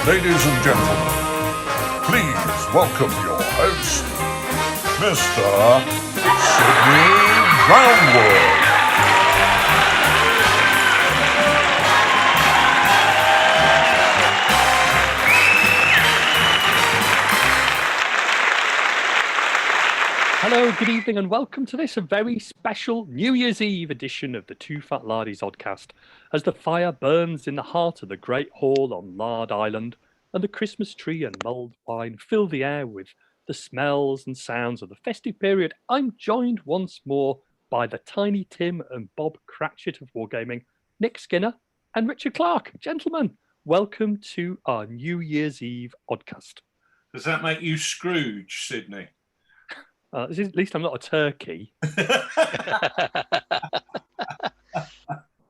Ladies and gentlemen, please welcome your host, Mr. Sidney Brownwood. Hello, good evening, and welcome to this very special New Year's Eve edition of the TooFatLardies Oddcast, as the fire burns in the heart of the Great Hall on Lard Island, and the Christmas tree and mulled wine fill the air with the smells and sounds of the festive period. I'm joined once more by the Tiny Tim and Bob Cratchit of Wargaming, Nick Skinner and Richard Clark. Gentlemen, welcome to our New Year's Eve Oddcast. Does that make you Scrooge, Sidney? At least I'm not a turkey.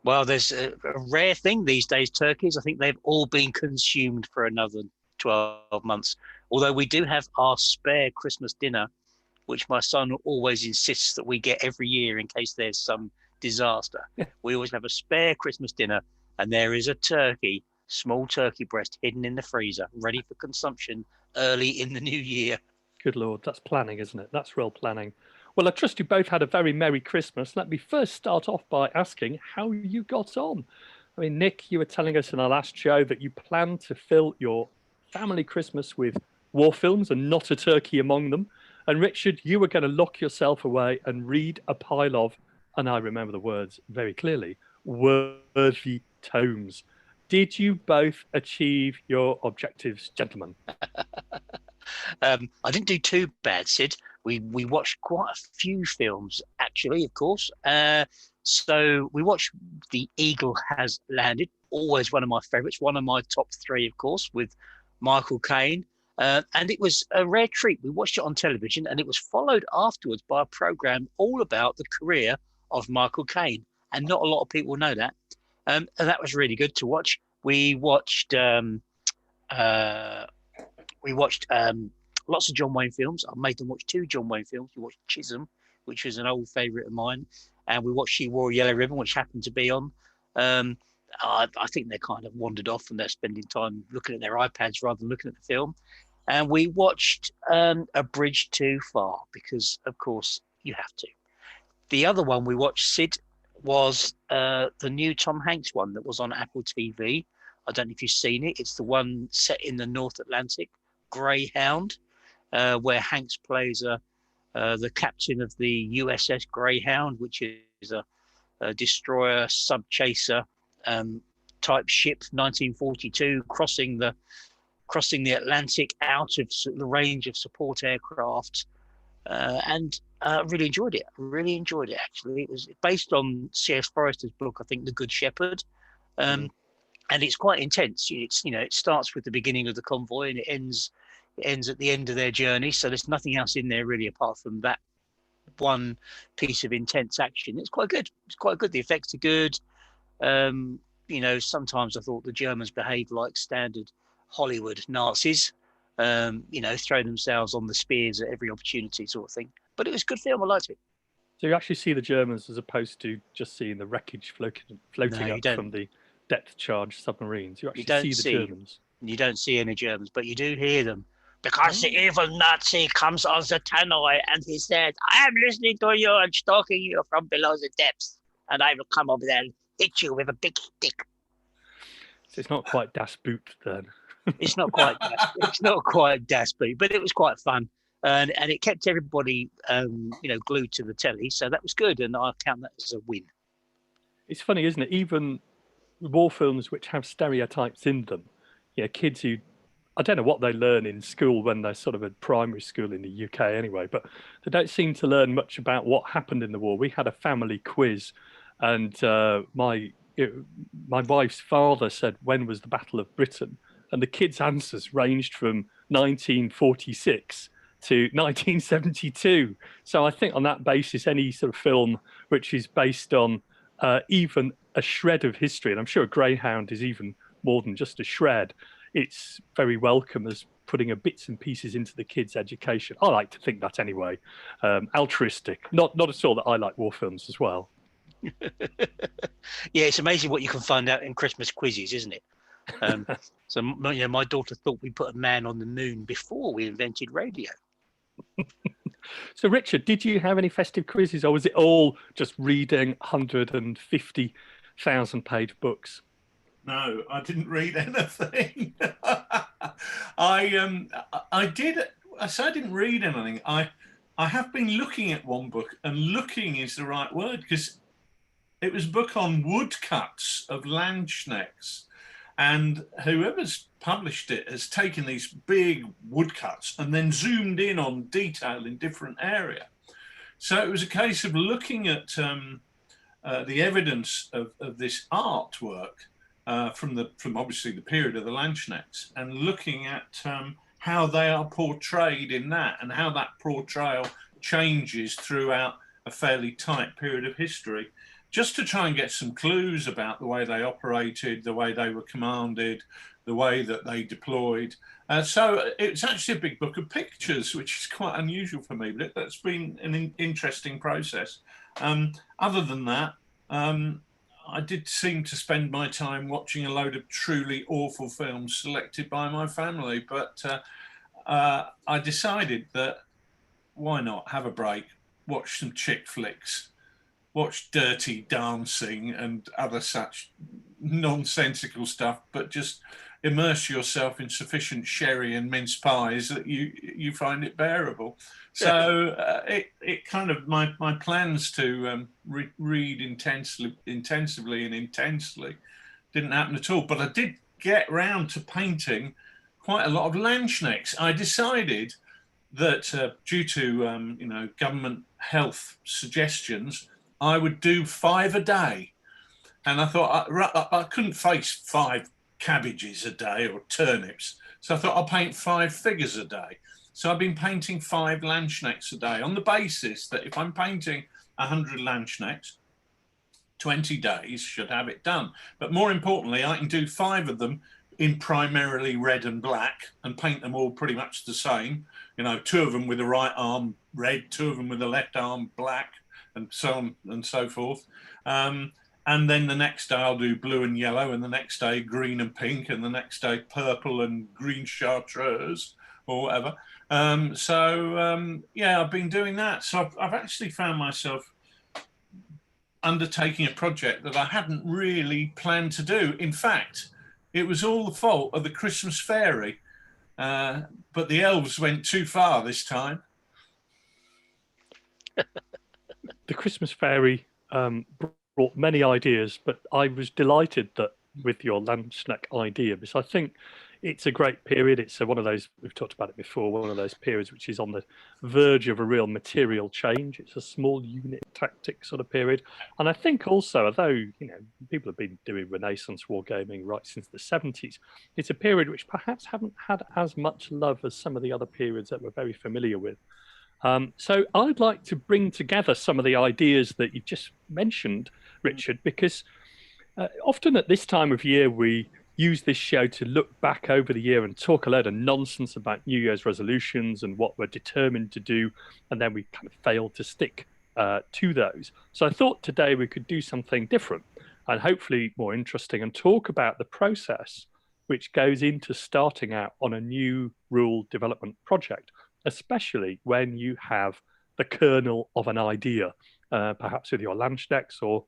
Well, there's a rare thing these days, turkeys. I think they've all been consumed for another 12 months. Although we do have our spare Christmas dinner, which my son always insists that we get every year in case there's some disaster. We always have a spare Christmas dinner, and there is a turkey, small turkey breast hidden in the freezer, ready for consumption early in the new year. Good Lord, that's planning, isn't it? That's real planning. Well, I trust you both had a very Merry Christmas. Let me first start off by asking how you got on. I mean, Nick, you were telling us in our last show that you planned to fill your family Christmas with war films and not a turkey among them. And Richard, you were going to lock yourself away and read a pile of, and I remember the words very clearly, worthy tomes. Did you both achieve your objectives, gentlemen? I didn't do too bad, Sid. We watched quite a few films, actually, of course. So we watched The Eagle Has Landed, always one of my favourites, one of my top three, of course, with Michael Caine. And it was a rare treat. We watched it on television, and it was followed afterwards by a programme all about the career of Michael Caine. And not a lot of people know that. And that was really good to watch. We watched lots of John Wayne films. I made them watch two John Wayne films. We watched Chisholm, which was an old favourite of mine, and we watched She Wore a Yellow Ribbon, which happened to be on. I think they kind of wandered off and they're spending time looking at their iPads rather than looking at the film. And we watched A Bridge Too Far because, of course, you have to. The other one we watched, Sid, was the new Tom Hanks one that was on Apple TV. I don't know if you've seen it. It's the one set in the North Atlantic, Greyhound, where Hanks plays the captain of the USS Greyhound, which is a destroyer, sub-chaser type ship, 1942, crossing the Atlantic out of the range of support aircraft, and really enjoyed it. Really enjoyed it, actually. It was based on C.S. Forester's book, I think, The Good Shepherd. And it's quite intense. It starts with the beginning of the convoy and it ends at the end of their journey. So there's nothing else in there really apart from that one piece of intense action. It's quite good. It's quite good. The effects are good. Sometimes I thought the Germans behaved like standard Hollywood Nazis, throw themselves on the spears at every opportunity sort of thing. But it was a good film. I liked it. So you actually see the Germans as opposed to just seeing the wreckage floating up from the depth charge submarines. You actually see the Germans. You don't see any Germans, but you do hear them. Because the evil Nazi comes on the tannoy and he said, I am listening to you and stalking you from below the depths. And I will come over there and hit you with a big stick. So it's not quite Das Boot then. It's not quite Das Boot, but it was quite fun. And it kept everybody, glued to the telly. So that was good. And I count that as a win. It's funny, isn't it? Even war films which have stereotypes in them, kids who, I don't know what they learn in school when they're sort of at primary school in the UK anyway, but they don't seem to learn much about what happened in the war. We had a family quiz and my wife's father said, when was the Battle of Britain? And the kids' answers ranged from 1946 to 1972. So I think on that basis, any sort of film which is based on even a shred of history, and I'm sure Greyhound is even more than just a shred, it's very welcome as putting a bits and pieces into the kids' education. I like to think that anyway. Altruistic. Not at all that I like war films as well. Yeah, it's amazing what you can find out in Christmas quizzes, isn't it? So my daughter thought we put a man on the moon before we invented radio. So, Richard, did you have any festive quizzes, or was it all just reading 150,000-page books? No, I didn't read anything. I did. So I didn't read anything. I have been looking at one book, and looking is the right word, because it was a book on woodcuts of landschnecks, and whoever's published it has taken these big woodcuts and then zoomed in on detail in different area. So it was a case of looking at the evidence of this artwork from obviously the period of the landschnecks, and looking at how they are portrayed in that, and how that portrayal changes throughout a fairly tight period of history, just to try and get some clues about the way they operated, the way they were commanded, the way that they deployed. So it's actually a big book of pictures, which is quite unusual for me, but that's been an interesting process. Other than that, I did seem to spend my time watching a load of truly awful films selected by my family, but I decided that why not have a break, watch some chick flicks, watch Dirty Dancing and other such nonsensical stuff, but just immerse yourself in sufficient sherry and mince pies that you find it bearable. So it kind of, my plans to read intensively and intensely didn't happen at all. But I did get round to painting quite a lot of landschnecks. I decided that due to government health suggestions, I would do 5 a day. And I thought I couldn't face 5 cabbages a day or turnips. So I thought I'll paint 5 figures a day. So I've been painting 5 landschnecks a day, on the basis that if I'm painting 100 landschnecks, 20 days should have it done. But more importantly, I can do 5 of them in primarily red and black and paint them all pretty much the same. 2 of them with the right arm red, 2 of them with the left arm black, and so on and so forth. And then the next day I'll do blue and yellow, and the next day green and pink, and the next day purple and green chartreuse or whatever. I've been doing that. So I've actually found myself undertaking a project that I hadn't really planned to do. In fact, it was all the fault of the Christmas fairy, but the elves went too far this time. The Christmas fairy brought many ideas, but I was delighted that with your landschneck idea, because I think it's a great period. It's one of those, we've talked about it before, one of those periods which is on the verge of a real material change. It's a small unit tactic sort of period. And I think also, although people have been doing Renaissance wargaming right since the 70s, it's a period which perhaps haven't had as much love as some of the other periods that we're very familiar with. So I'd like to bring together some of the ideas that you just mentioned, Richard, because often at this time of year, we use this show to look back over the year and talk a load of nonsense about New Year's resolutions and what we're determined to do, and then we kind of fail to stick to those. So I thought today we could do something different and hopefully more interesting, and talk about the process which goes into starting out on a new rule development project, especially when you have the kernel of an idea, perhaps with your landschnecks, or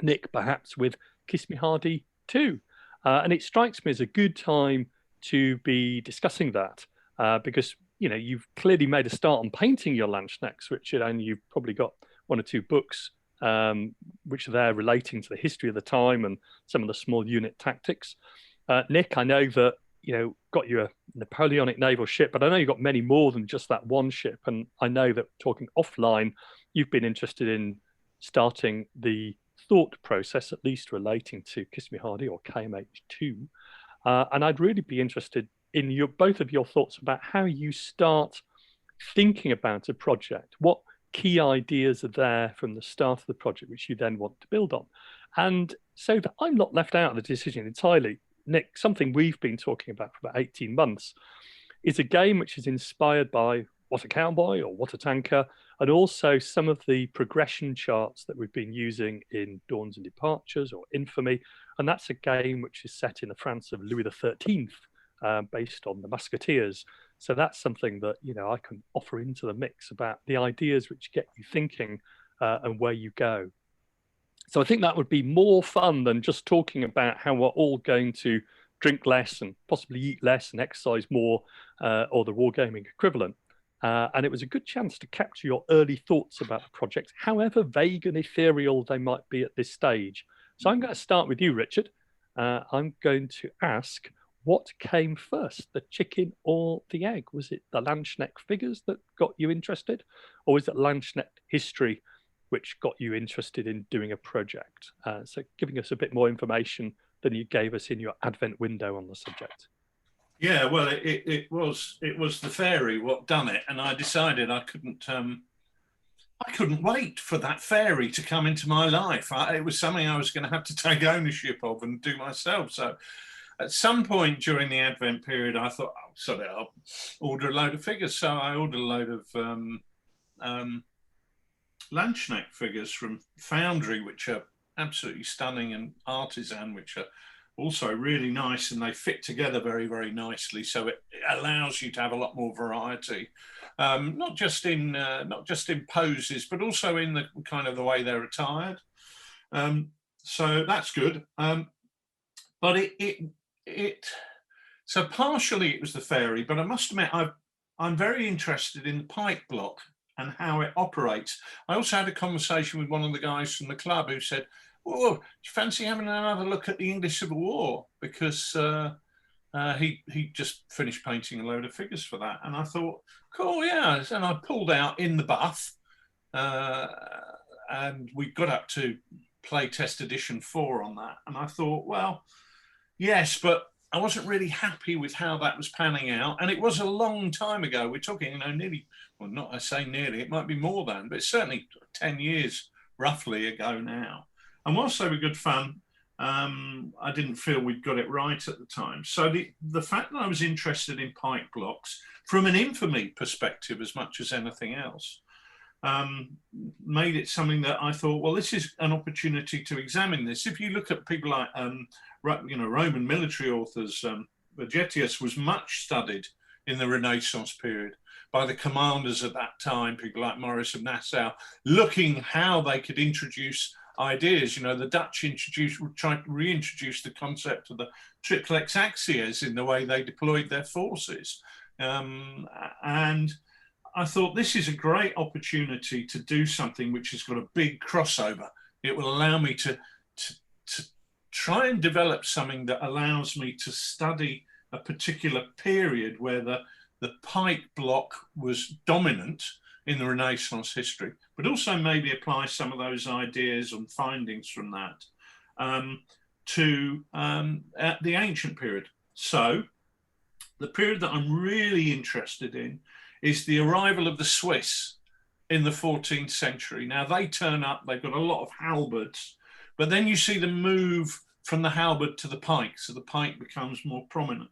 Nick, perhaps with Kiss Me Hardy too. And it strikes me as a good time to be discussing that, because you've clearly made a start on painting your landschnecks, Richard, and you've probably got 1 or 2 books which are there relating to the history of the time and some of the small unit tactics. Nick, I know that got you a Napoleonic naval ship, but I know you've got many more than just that one ship. And I know that, talking offline, you've been interested in starting the thought process, at least relating to Kiss Me Hardy or KMH2. And I'd really be interested in both of your thoughts about how you start thinking about a project. What key ideas are there from the start of the project which you then want to build on? And so that I'm not left out of the decision entirely, Nick, something we've been talking about for about 18 months is a game which is inspired by What a Cowboy or What a Tanker, and also some of the progression charts that we've been using in Dawns and Departures or Infamy. And that's a game which is set in the France of Louis XIII, based on the Musketeers. So that's something that, you know, I can offer into the mix about the ideas which get you thinking and where you go. So I think that would be more fun than just talking about how we're all going to drink less and possibly eat less and exercise more, or the wargaming equivalent. And it was a good chance to capture your early thoughts about the project, however vague and ethereal they might be at this stage. So I'm going to start with you, Richard. I'm going to ask, what came first, the chicken or the egg? Was it the Landsknecht figures that got you interested, or was it Landsknecht history which got you interested in doing a project? So giving us a bit more information than you gave us in your Advent window on the subject. Yeah, well, it was the fairy what done it, and I decided I couldn't wait for that fairy to come into my life. It was something I was going to have to take ownership of and do myself. So at some point during the Advent period, I thought, oh, sorry, I'll order a load of figures. So I ordered a load of Landsknecht figures from Foundry, which are absolutely stunning, and Artisan, which are also really nice, and they fit together very, very nicely. So it allows you to have a lot more variety, not just in poses, but also in the kind of the way they're attired. So that's good. But so partially it was the fairy, but I must admit I'm very interested in the pike block and how it operates. I also had a conversation with one of the guys from the club who said, "Oh, do you fancy having another look at the English Civil War?" Because he just finished painting a load of figures for that. And I thought, cool, yeah. And I pulled out In the Buff, and we got up to playtest edition 4 on that. And I thought, well, yes, but I wasn't really happy with how that was panning out. And it was a long time ago. We're talking, nearly, well, not I say nearly, it might be more than, but it's certainly 10 years roughly ago now. And whilst they were good fun, I didn't feel we'd got it right at the time. So the fact that I was interested in pike blocks from an infamy perspective as much as anything else, made it something that I thought, well, this is an opportunity to examine this. If you look at people like, Roman military authors, Vegetius was much studied in the Renaissance period by the commanders at that time, people like Maurice of Nassau, looking how they could introduce ideas. The Dutch tried to reintroduce the concept of the triplex axies in the way they deployed their forces. And I thought this is a great opportunity to do something which has got a big crossover. It will allow me to try and develop something that allows me to study a particular period where the pike block was dominant in the Renaissance history, but also maybe apply some of those ideas and findings from that to the ancient period. So the period that I'm really interested in is the arrival of the Swiss in the 14th century. Now they turn up, they've got a lot of halberds, but then you see them move from the halberd to the pike, so the pike becomes more prominent.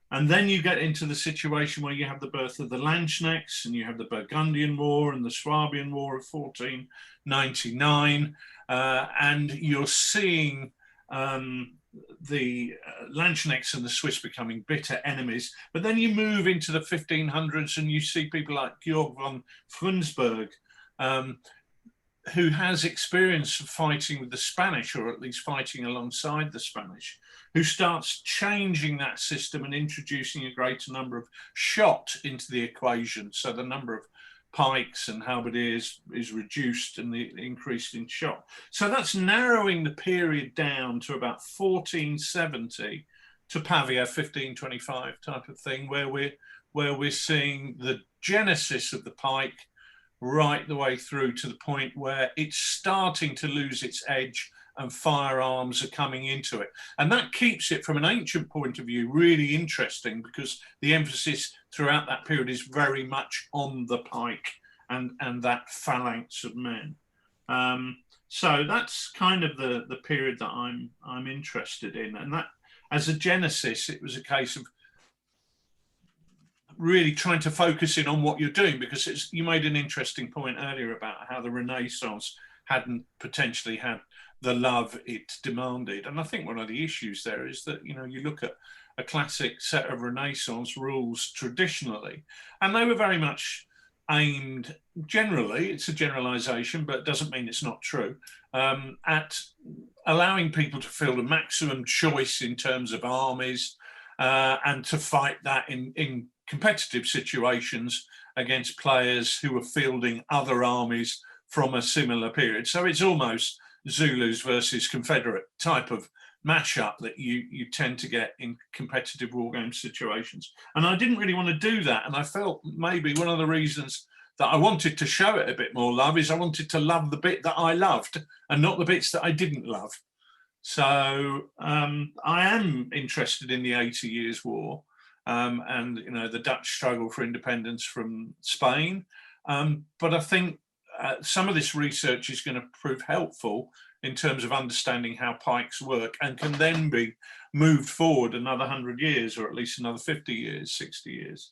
And then you get into the situation where you have the birth of the Landsknechts, and you have the Burgundian War and the Swabian War of 1499, and you're seeing the Landsknechts and the Swiss becoming bitter enemies. But then you move into the 1500s and you see people like Georg von Frundsberg, who has experience of fighting with the Spanish, or at least fighting alongside the Spanish, who starts changing that system and introducing a greater number of shot into the equation. So the number of pikes and halberdiers is reduced and increased in shot. So that's narrowing the period down to about 1470 to Pavia 1525 type of thing, where we're seeing the genesis of the pike right the way through to the point where it's starting to lose its edge and firearms are coming into it. And that keeps it, from an ancient point of view, really interesting, because the emphasis throughout that period is very much on the pike and that phalanx of men. So that's kind of the period that I'm interested in. And that, as a genesis, it was a case of really trying to focus in on what you're doing, because you made an interesting point earlier about how the Renaissance hadn't potentially had the love it demanded. And I think one of the issues there is that, you look at a classic set of Renaissance rules traditionally, and they were very much aimed, generally, it's a generalization, but it doesn't mean it's not true, at allowing people to feel the maximum choice in terms of armies, and to fight that in competitive situations against players who are fielding other armies from a similar period. So it's almost Zulus versus Confederate type of mashup that you tend to get in competitive war game situations. And I didn't really want to do that. And I felt maybe one of the reasons that I wanted to show it a bit more love is I wanted to love the bit that I loved and not the bits that I didn't love. So I am interested in the 80 Years' War, and the Dutch struggle for independence from Spain. But I think some of this research is going to prove helpful in terms of understanding how pikes work, and can then be moved forward another 100 years, or at least another 50 years, 60 years.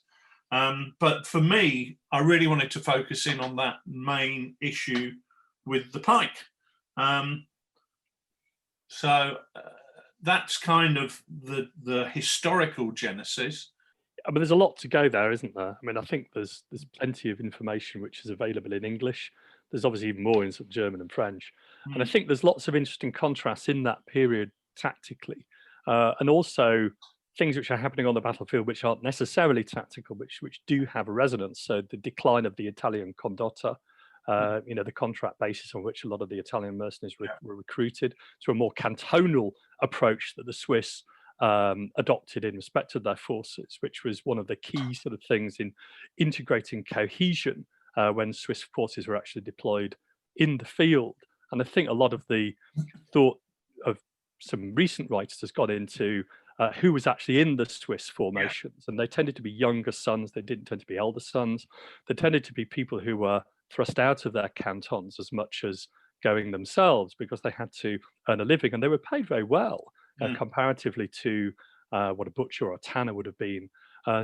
But for me, I really wanted to focus in on that main issue with the pike. So that's kind of the historical genesis. I mean, there's a lot to go there, isn't there? I mean, I think there's plenty of information which is available in English. There's obviously even more in sort of German and French. And I think there's lots of interesting contrasts in that period tactically, and also things which are happening on the battlefield which aren't necessarily tactical, which do have a resonance. So the decline of the Italian condotta, the contract basis on which a lot of the Italian mercenaries were recruited, to a more cantonal approach that the Swiss adopted in respect of their forces, which was one of the key sort of things in integrating cohesion when Swiss forces were actually deployed in the field. And I think a lot of the thought of some recent writers has got into who was actually in the Swiss formations, and they tended to be younger sons. They didn't tend to be elder sons. They tended to be people who were thrust out of their cantons as much as going themselves, because they had to earn a living, and they were paid very well comparatively to what a butcher or a tanner would have been.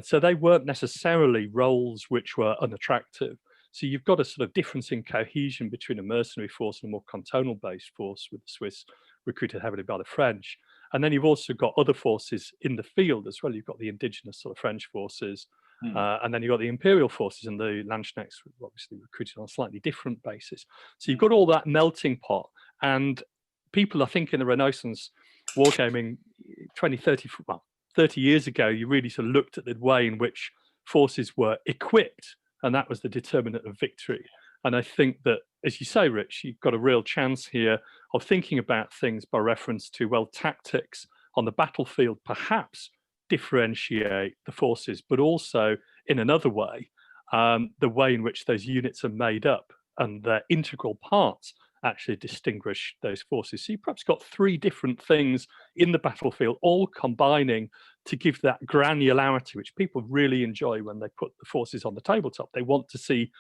So they weren't necessarily roles which were unattractive. So you've got a sort of difference in cohesion between a mercenary force and a more cantonal based force, with the Swiss recruited heavily by the French. And then you've also got other forces in the field as well. You've got the indigenous sort of French forces, and then you've got the imperial forces, and the Landsknechts were obviously recruited on a slightly different basis. So you've got all that melting pot. And people, I think, in the Renaissance wargaming 30 years ago, you really sort of looked at the way in which forces were equipped, and that was the determinant of victory. And I think that, as you say, Rich, you've got a real chance here of thinking about things by reference to, well, tactics on the battlefield perhaps differentiate the forces, but also in another way, the way in which those units are made up and their integral parts actually distinguish those forces. So you perhaps got three different things in the battlefield, all combining to give that granularity, which people really enjoy when they put the forces on the tabletop. They want to see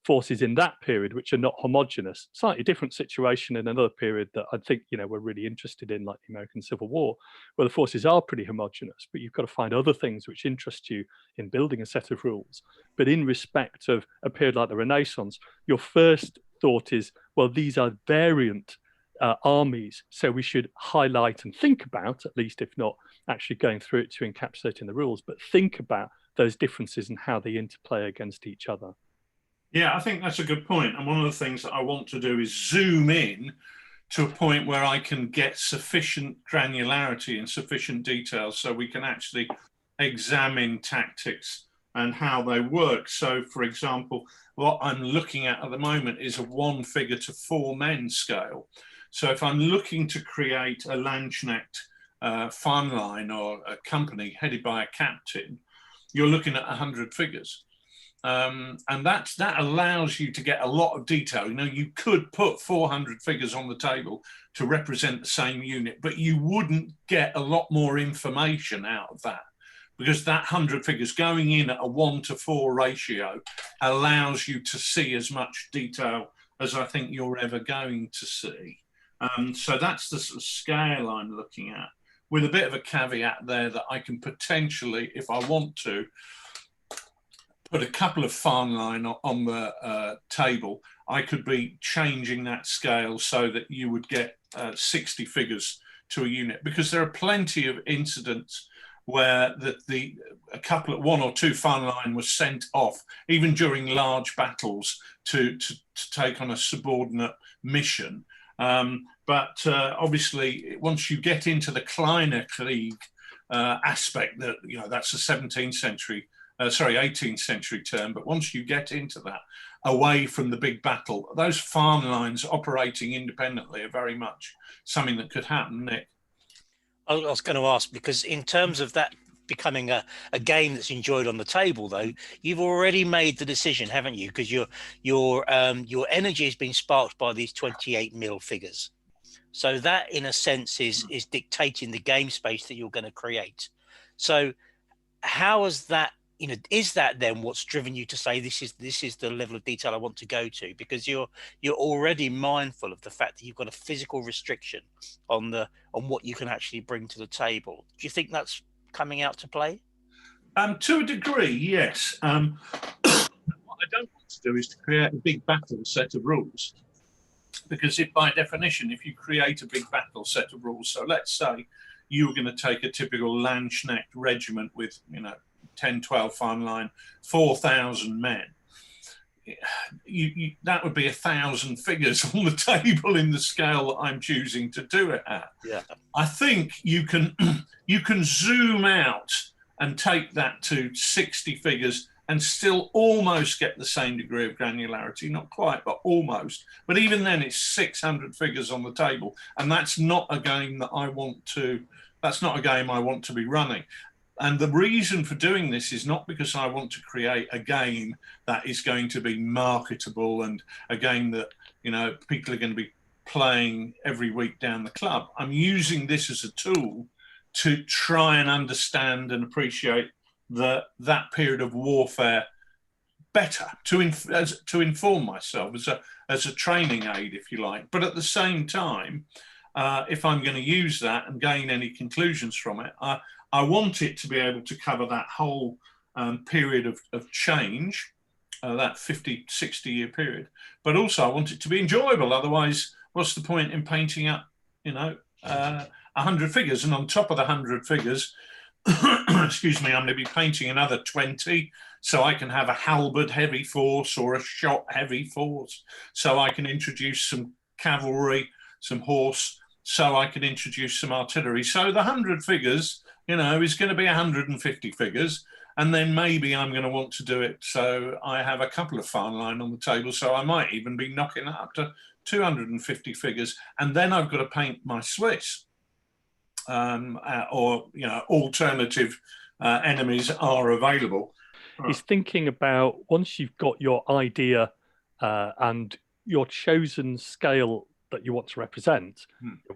forces in that period which are not homogenous. Slightly different situation in another period that I think we're really interested in, like the American Civil War, where the forces are pretty homogenous, but you've got to find other things which interest you in building a set of rules. But in respect of a period like the Renaissance, your first thought is, well, these are variant armies, so we should highlight and think about, at least if not actually going through it to encapsulate in the rules, but think about those differences and how they interplay against each other. Yeah, I think that's a good point. And one of the things that I want to do is zoom in to a point where I can get sufficient granularity and sufficient detail so we can actually examine tactics and how they work. So, for example, what I'm looking at the moment is a 1 figure to 4 men scale. So if I'm looking to create a Landsknecht fun line or a company headed by a captain, you're looking at 100 figures. And that allows you to get a lot of detail. You could put 400 figures on the table to represent the same unit, but you wouldn't get a lot more information out of that, because that 100 figures going in at a 1-to-4 ratio allows you to see as much detail as I think you're ever going to see. So that's the sort of scale I'm looking at, with a bit of a caveat there that I can potentially, if I want to, put a couple of farm line on the table, I could be changing that scale so that you would get 60 figures to a unit, because there are plenty of incidents where a couple of 1 or 2 farm line was sent off, even during large battles, to take on a subordinate mission. But obviously, once you get into the Kleiner Krieg aspect, that that's a 17th century, 18th century term. But once you get into that, away from the big battle, those farm lines operating independently are very much something that could happen, Nick. I was going to ask, because in terms of that becoming a game that's enjoyed on the table, though, you've already made the decision, haven't you? Because your energy has been sparked by these 28 mil figures. So that, in a sense, is dictating the game space that you're going to create. So how is that? Is that then what's driven you to say this is the level of detail I want to go to? Because you're already mindful of the fact that you've got a physical restriction on what you can actually bring to the table. Do you think that's coming out to play? To a degree, yes. What I don't want to do is to create a big battle set of rules, because if by definition, if you create a big battle set of rules, so let's say you were going to take a typical Landsknecht regiment with 10, 12 farm line, 4,000 men. That would be 1,000 figures on the table in the scale that I'm choosing to do it at. Yeah. I think you can zoom out and take that to 60 figures and still almost get the same degree of granularity. Not quite, but almost. But even then, it's 600 figures on the table, and that's not a game that I want to. That's not a game I want to be running. And the reason for doing this is not because I want to create a game that is going to be marketable and a game that people are going to be playing every week down the club. I'm using this as a tool to try and understand and appreciate that period of warfare better, to inform myself as a training aid, if you like. But at the same time, if I'm going to use that and gain any conclusions from it, I want it to be able to cover that whole period of change, that 50, 60-year period. But also I want it to be enjoyable. Otherwise, what's the point in painting up, 100 figures? And on top of the 100 figures, excuse me, I'm going to be painting another 20, so I can have a halberd heavy force or a shot heavy force, so I can introduce some cavalry, some horse, so I can introduce some artillery. So the 100 figures, is going to be 150 figures. And then maybe I'm going to want to do it so I have a couple of farm line on the table. So I might even be knocking that up to 250 figures. And then I've got to paint my Swiss. Alternative enemies are available. He's thinking about, once you've got your idea and your chosen scale that you want to represent,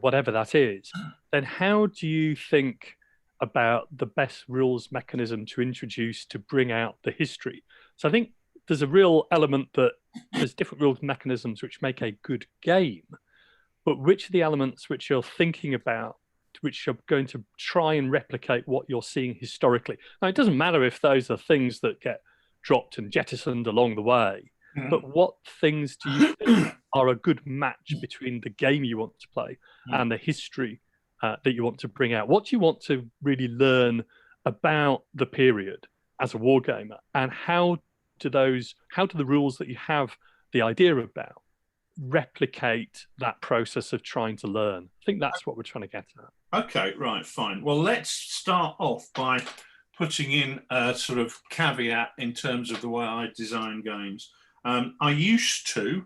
whatever that is, then how do you think about the best rules mechanism to introduce to bring out the history? So I think there's a real element that there's different rules mechanisms which make a good game, but which are the elements which you're thinking about which are going to try and replicate what you're seeing historically? Now, it doesn't matter if those are things that get dropped and jettisoned along the way, but what things do you think are a good match between the game you want to play and the history that you want to bring out? What do you want to really learn about the period as a wargamer, and how do the rules that you have the idea about replicate that process of trying to learn? I think that's what we're trying to get at. Okay, right, fine. Well, let's start off by putting in a sort of caveat in terms of the way I design games. I used to,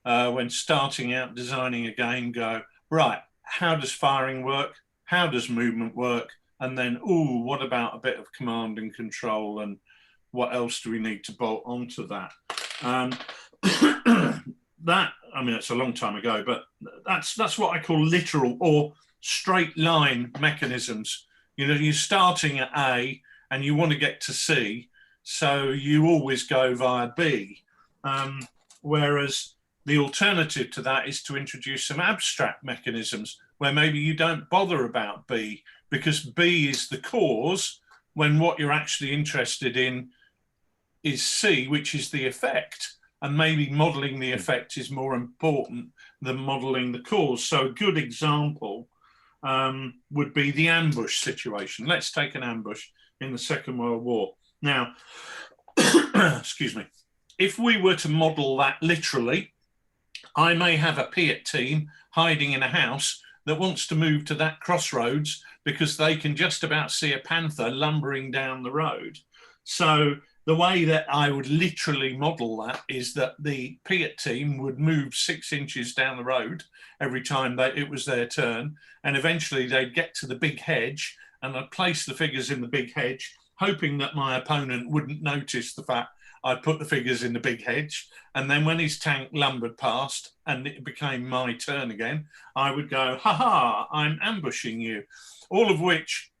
when starting out designing a game, go, right, how does firing work? How does movement work? And then, what about a bit of command and control? And what else do we need to bolt onto that? It's a long time ago, but that's what I call literal or straight line mechanisms. You're starting at A and you want to get to C, so you always go via B. Whereas the alternative to that is to introduce some abstract mechanisms where maybe you don't bother about B, because B is the cause, when what you're actually interested in is C, which is the effect. And maybe modelling the effect is more important than modelling the cause. So a good example would be the ambush situation. Let's take an ambush in the Second World War. Now, excuse me, if we were to model that literally, I may have a Piat team hiding in a house that wants to move to that crossroads because they can just about see a panther lumbering down the road. So the way that I would literally model that is that the Piat team would move 6 inches down the road every time it was their turn, and eventually they'd get to the big hedge, and I'd place the figures in the big hedge, hoping that my opponent wouldn't notice the fact I'd put the figures in the big hedge. And then when his tank lumbered past and it became my turn again, I would go, ha ha, I'm ambushing you. All of which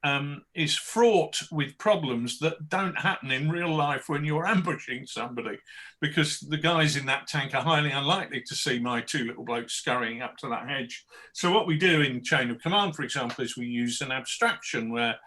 is fraught with problems that don't happen in real life when you're ambushing somebody, because the guys in that tank are highly unlikely to see my 2 little blokes scurrying up to that hedge. So what we do in Chain of Command, for example, is we use an abstraction where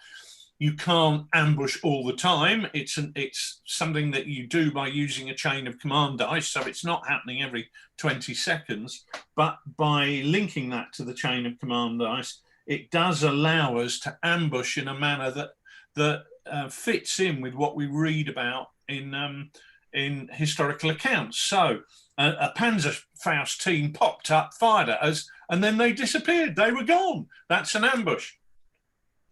you can't ambush all the time. It's something that you do by using a chain of command dice, so it's not happening every 20 seconds. But by linking that to the chain of command dice, it does allow us to ambush in a manner that fits in with what we read about in historical accounts. So a Panzerfaust team popped up, fired at us, and then they disappeared. They were gone. That's an ambush.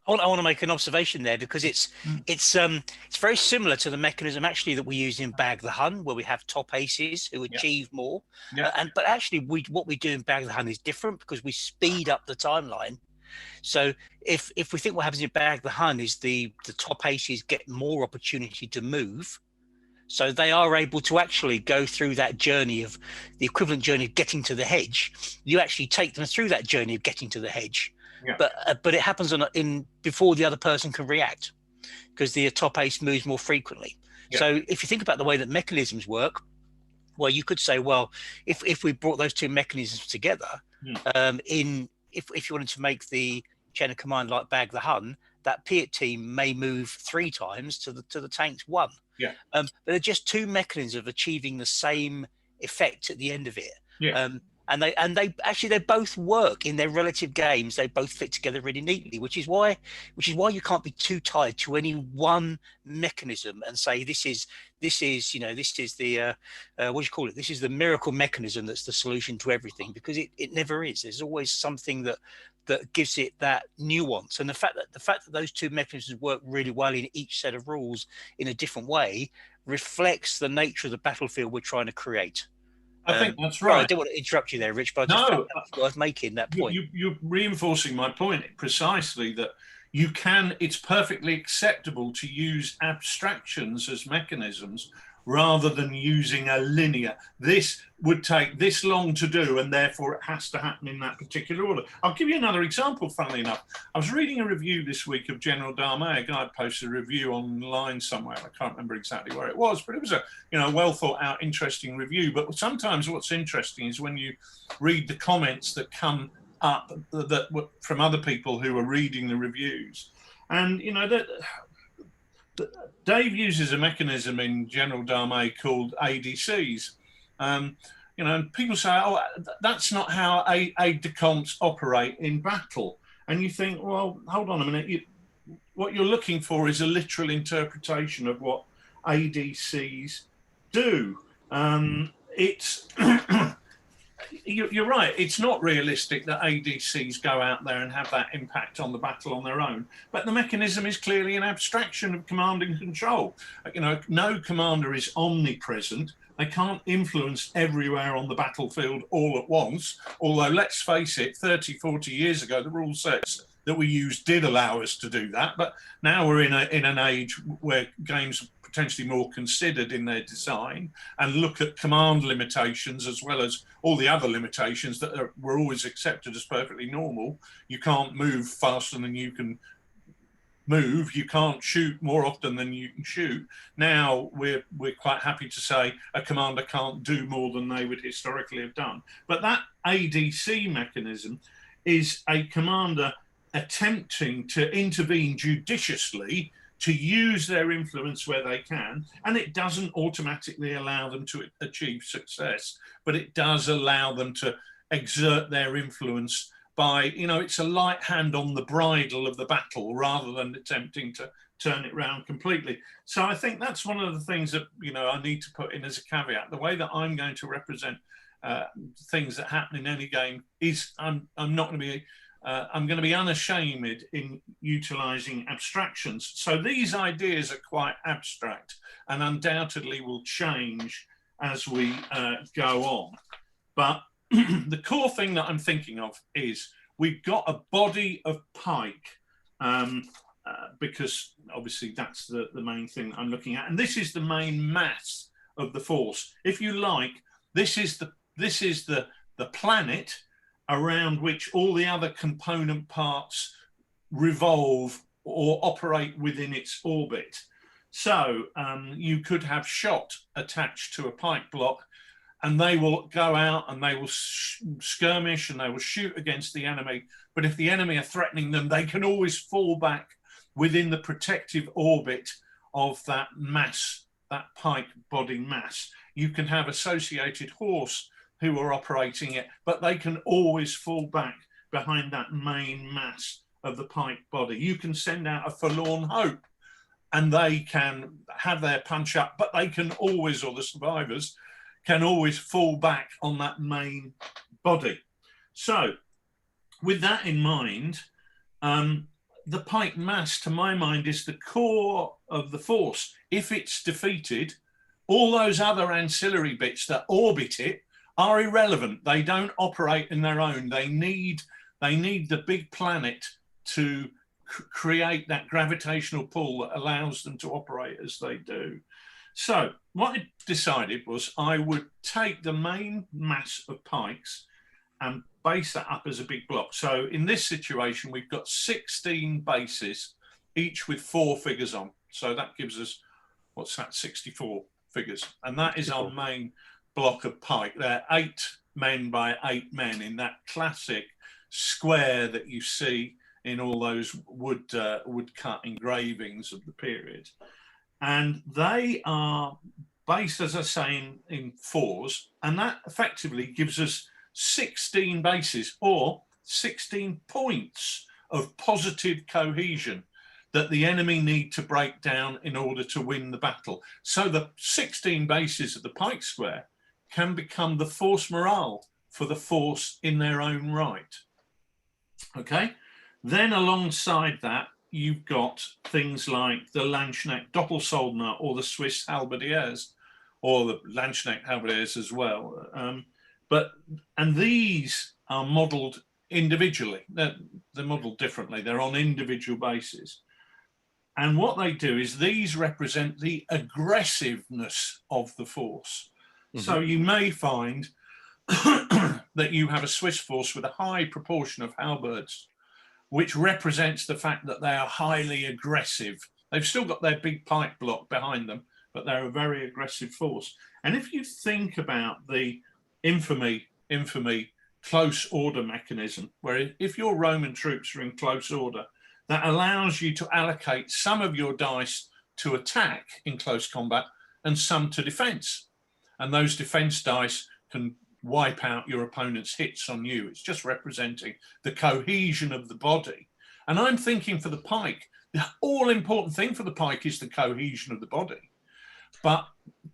I want to make an observation there, because it's very similar to the mechanism actually that we use in Bag the Hun, where we have top aces who achieve more. But actually, what we do in Bag the Hun is different, because we speed up the timeline. So if we think what happens in Bag the Hun is the top aces get more opportunity to move, so they are able to actually go through that journey of the equivalent journey of getting to the hedge. You actually take them through that journey of getting to the hedge. Yeah. But it happens before the other person can react, because the top ace moves more frequently. Yeah. So if you think about the way that mechanisms work, well, you could say, well, if we brought those 2 mechanisms together, if you wanted to make the chain of command like Bag the Hun, that Piat team may move 3 times to the tank's 1. Yeah. But they're just 2 mechanisms of achieving the same effect at the end of it. Yeah. And they both work in their relative games. They both fit together really neatly, which is why you can't be too tied to any one mechanism and say this is the what do you call it? This is the miracle mechanism that's the solution to everything, because it never is. There's always something that gives it that nuance. And the fact that those 2 mechanisms work really well in each set of rules in a different way reflects the nature of the battlefield we're trying to create. I think that's right. I didn't want to interrupt you there, Rich, but I just think that's worth making that point. You're reinforcing my point precisely, that it's perfectly acceptable to use abstractions as mechanisms rather than using a linear. This would take this long to do, and therefore it has to happen in that particular order. I'll give you another example, funnily enough. I was reading a review this week of General Darmé. A guy posted a review online somewhere. I can't remember exactly where it was, but it was a well thought out, interesting review. But sometimes what's interesting is when you read the comments that come up from other people who are reading the reviews. And, Dave uses a mechanism in General Darmé called ADCs. And people say, oh, that's not how aide-de-camps operate in battle. And you think, well, hold on a minute. What you're looking for is a literal interpretation of what ADCs do. It's you're right. It's not realistic that ADCs go out there and have that impact on the battle on their own. But the mechanism is clearly an abstraction of command and control. No commander is omnipresent. They can't influence everywhere on the battlefield all at once. Although, let's face it, 30, 40 years ago, the rule sets that we used did allow us to do that. But now we're in an age where games are potentially more considered in their design and look at command limitations as well as all the other limitations that were always accepted as perfectly normal. You can't move faster than you can move. You can't shoot more often than you can shoot. Now we're quite happy to say a commander can't do more than they would historically have done. But that ADC mechanism is a commander attempting to intervene judiciously to use their influence where they can. And it doesn't automatically allow them to achieve success, but it does allow them to exert their influence by, you know, it's a light hand on the bridle of the battle rather than attempting to turn it round completely. So I think that's one of the things that, you know, I need to put in as a caveat. The way that I'm going to represent things that happen in any game is I'm going to be unashamed in utilising abstractions. So these ideas are quite abstract and undoubtedly will change as we go on. But the core thing that I'm thinking of is we've got a body of pike, because obviously that's the main thing that I'm looking at. And this is the main mass of the force. If you like, this is the planet around which all the other component parts revolve or operate within its orbit. So you could have shot attached to a pike block, and they will go out and they will skirmish and they will shoot against the enemy. But if the enemy are threatening them, they can always fall back within the protective orbit of that mass, that pike body mass. You can have associated horse who are operating it, but they can always fall back behind that main mass of the pike body. You can send out a forlorn hope and they can have their punch up, but they can always, or the survivors, can always fall back on that main body. So with that in mind, the pike mass, to my mind, is the core of the force. If it's defeated, all those other ancillary bits that orbit it are irrelevant. They don't operate in their own. They need the big planet to create that gravitational pull that allows them to operate as they do. So what I decided was I would take the main mass of pikes and base that up as a big block. So in this situation, we've got 16 bases, each with 4 figures on. So that gives us, what's that, 64 figures. And that is our main block of pike. They're 8 men by 8 men in that classic square that you see in all those woodcut engravings of the period. And they are based, as I say, in 4s, and that effectively gives us 16 bases, or 16 points of positive cohesion that the enemy need to break down in order to win the battle. So the 16 bases of the pike square can become the force morale for the force in their own right. Okay, then alongside that, you've got things like the Landsknecht Doppelsoldner or the Swiss Halberdiers, or the Landsknecht Halberdiers as well. And these are modelled individually. They're modelled differently. They're on individual bases. And what they do is these represent the aggressiveness of the force. Mm-hmm. So you may find that you have a Swiss force with a high proportion of halberds, which represents the fact that they are highly aggressive. They've still got their big pike block behind them, but they're a very aggressive force. And if you think about the infamy close order mechanism, where if your Roman troops are in close order, that allows you to allocate some of your dice to attack in close combat and some to defense. And those defense dice can wipe out your opponent's hits on you. It's just representing the cohesion of the body. And I'm thinking for the pike, the all-important thing for the pike is the cohesion of the body. But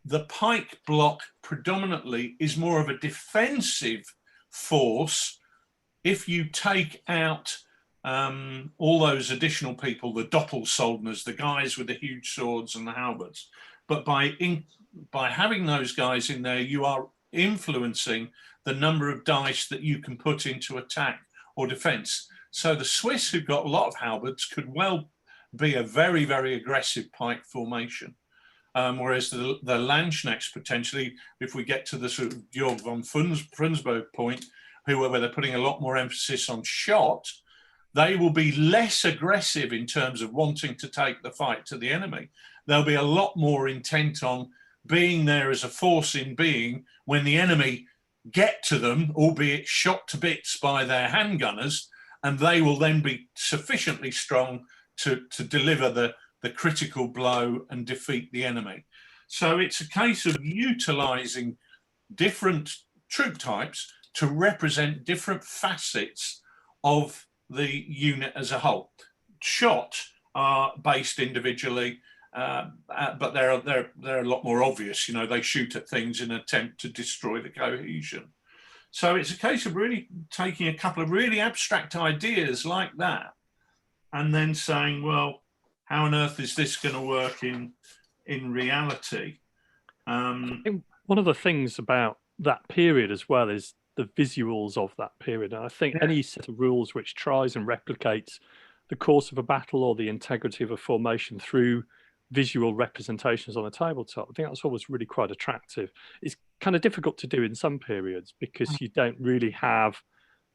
the pike block predominantly is more of a defensive force. If you take out all those additional people, the Doppelsoldners, the guys with the huge swords and the halberds, but by having those guys in there, you are influencing the number of dice that you can put into attack or defense. So the Swiss, who've got a lot of halberds, could well be a very, very aggressive pike formation. Whereas the Landsknechts, potentially, if we get to the sort of Georg von Frundsberg point, where they're putting a lot more emphasis on shot, they will be less aggressive in terms of wanting to take the fight to the enemy. They'll be a lot more intent on being there as a force in being when the enemy get to them, albeit shot to bits by their handgunners, and they will then be sufficiently strong to deliver the the critical blow and defeat the enemy. So it's a case of utilizing different troop types to represent different facets of the unit as a whole. Shot are based individually, but they're a lot more obvious. You know, they shoot at things in an attempt to destroy the cohesion. So it's a case of really taking a couple of really abstract ideas like that, and then saying, well, how on earth is this going to work in reality? I think one of the things about that period as well is the visuals of that period. And I think any set of rules which tries and replicates the course of a battle or the integrity of a formation through visual representations on a tabletop, I think that's always really quite attractive. It's kind of difficult to do in some periods because you don't really have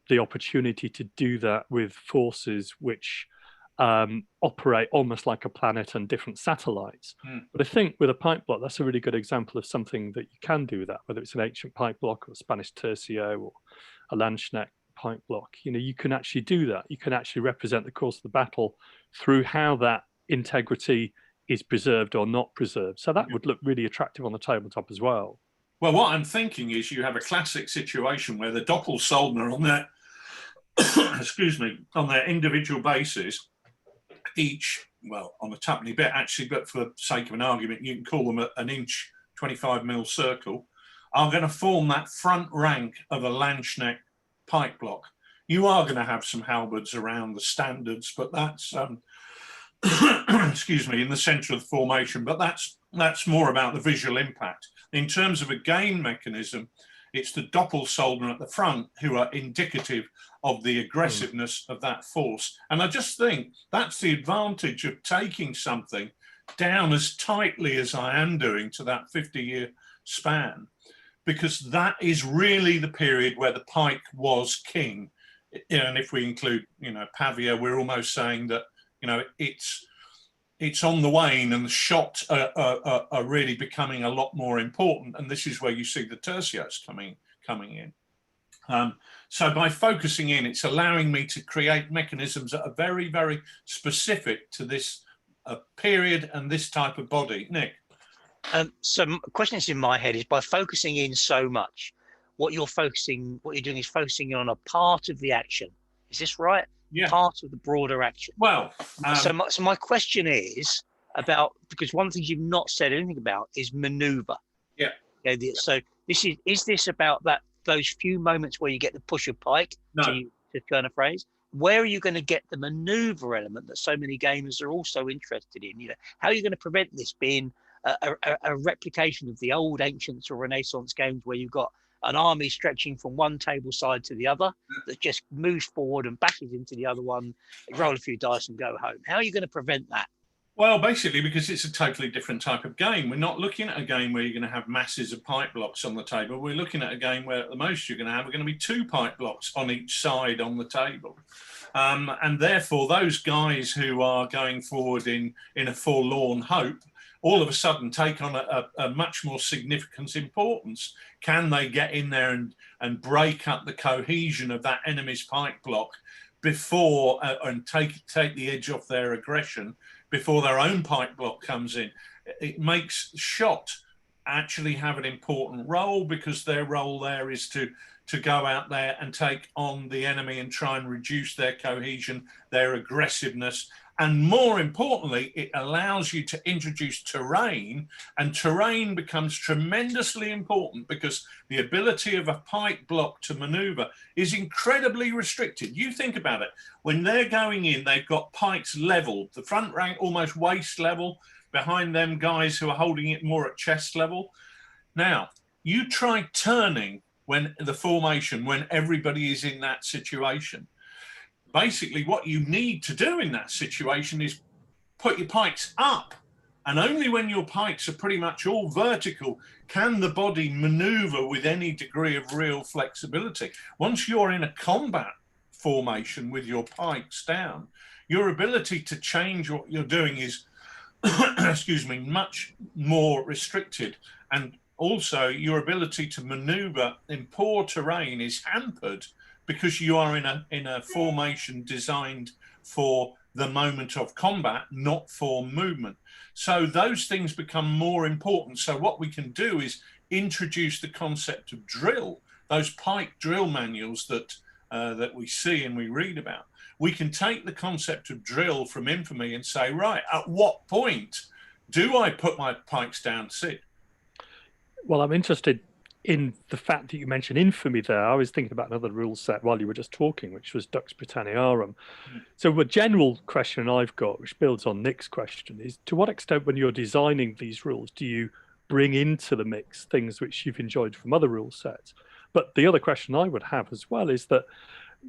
the opportunity to do that with forces which operate almost like a planet and different satellites. But I think with a pipe block, that's a really good example of something that you can do that, whether it's an ancient pipe block or a Spanish tercio or a Landsknecht pipe block. You know, you can actually do that. You can actually represent the course of the battle through how that integrity is preserved or not preserved. So that would look really attractive on the tabletop as well. Well, what I'm thinking is you have a classic situation where the Doppelsoldner on their, excuse me, on their individual bases, each, well, on a tuppenny bit actually, but for the sake of an argument, you can call them an inch 25mm circle, are going to form that front rank of a Landsknecht pike block. You are going to have some halberds around the standards, but that's, excuse me, in the center of the formation, but that's more about the visual impact. In terms of a game mechanism, it's the Doppelsoldner at the front who are indicative of the aggressiveness of that force. And I just think that's the advantage of taking something down as tightly as I am doing to that 50-year span, because that is really the period where the pike was king. And if we include, you know, Pavia, we're almost saying that, you know, it's on the wane and the shot are really becoming a lot more important. And this is where you see the tercios coming in. So by focusing in, it's allowing me to create mechanisms that are very, very specific to this period and this type of body. Nick? So a question that's in my head is, by focusing in so much, what you're doing is focusing on a part of the action. Is this right? Yeah. Part of the broader action. Well, so my question is about, because one thing you've not said anything about is maneuver. Yeah. Okay, so is this about those few moments where you get the push of pike, no. to turn a phrase? Where are you going to get the maneuver element that so many gamers are also interested in? You know, how are you going to prevent this being a replication of the old ancients or Renaissance games where you've got an army stretching from one table side to the other that just moves forward and bashes into the other one, roll a few dice and go home? How are you going to prevent that? Well, basically, because it's a totally different type of game. We're not looking at a game where you're going to have masses of pipe blocks on the table. We're looking at a game where at the most you're going to have are going to be 2 pipe blocks on each side on the table. And therefore, those guys who are going forward in a forlorn hope all of a sudden take on a much more significant importance. Can they get in there and break up the cohesion of that enemy's pike block before and take the edge off their aggression before their own pike block comes in? It makes shot actually have an important role, because their role there is to go out there and take on the enemy and try and reduce their cohesion, their aggressiveness. And more importantly, it allows you to introduce terrain, and terrain becomes tremendously important because the ability of a pike block to maneuver is incredibly restricted. You think about it, when they're going in, they've got pikes leveled, the front rank almost waist level, behind them guys who are holding it more at chest level. Now, you try turning when the formation, when everybody is in that situation. Basically, what you need to do in that situation is put your pikes up. And only when your pikes are pretty much all vertical can the body maneuver with any degree of real flexibility. Once you're in a combat formation with your pikes down, your ability to change what you're doing is, excuse me, much more restricted. And also your ability to maneuver in poor terrain is hampered, because you are in a formation designed for the moment of combat, not for movement. So those things become more important. So what we can do is introduce the concept of drill, those pike drill manuals that that we see and we read about. We can take the concept of drill from infamy and say, right, at what point do I put my pikes down, Sid? Well, I'm interested in the fact that you mentioned infamy there. I was thinking about another rule set while you were just talking, which was Dux Britanniarum. So a general question I've got, which builds on Nick's question, is to what extent when you're designing these rules do you bring into the mix things which you've enjoyed from other rule sets? But the other question I would have as well is that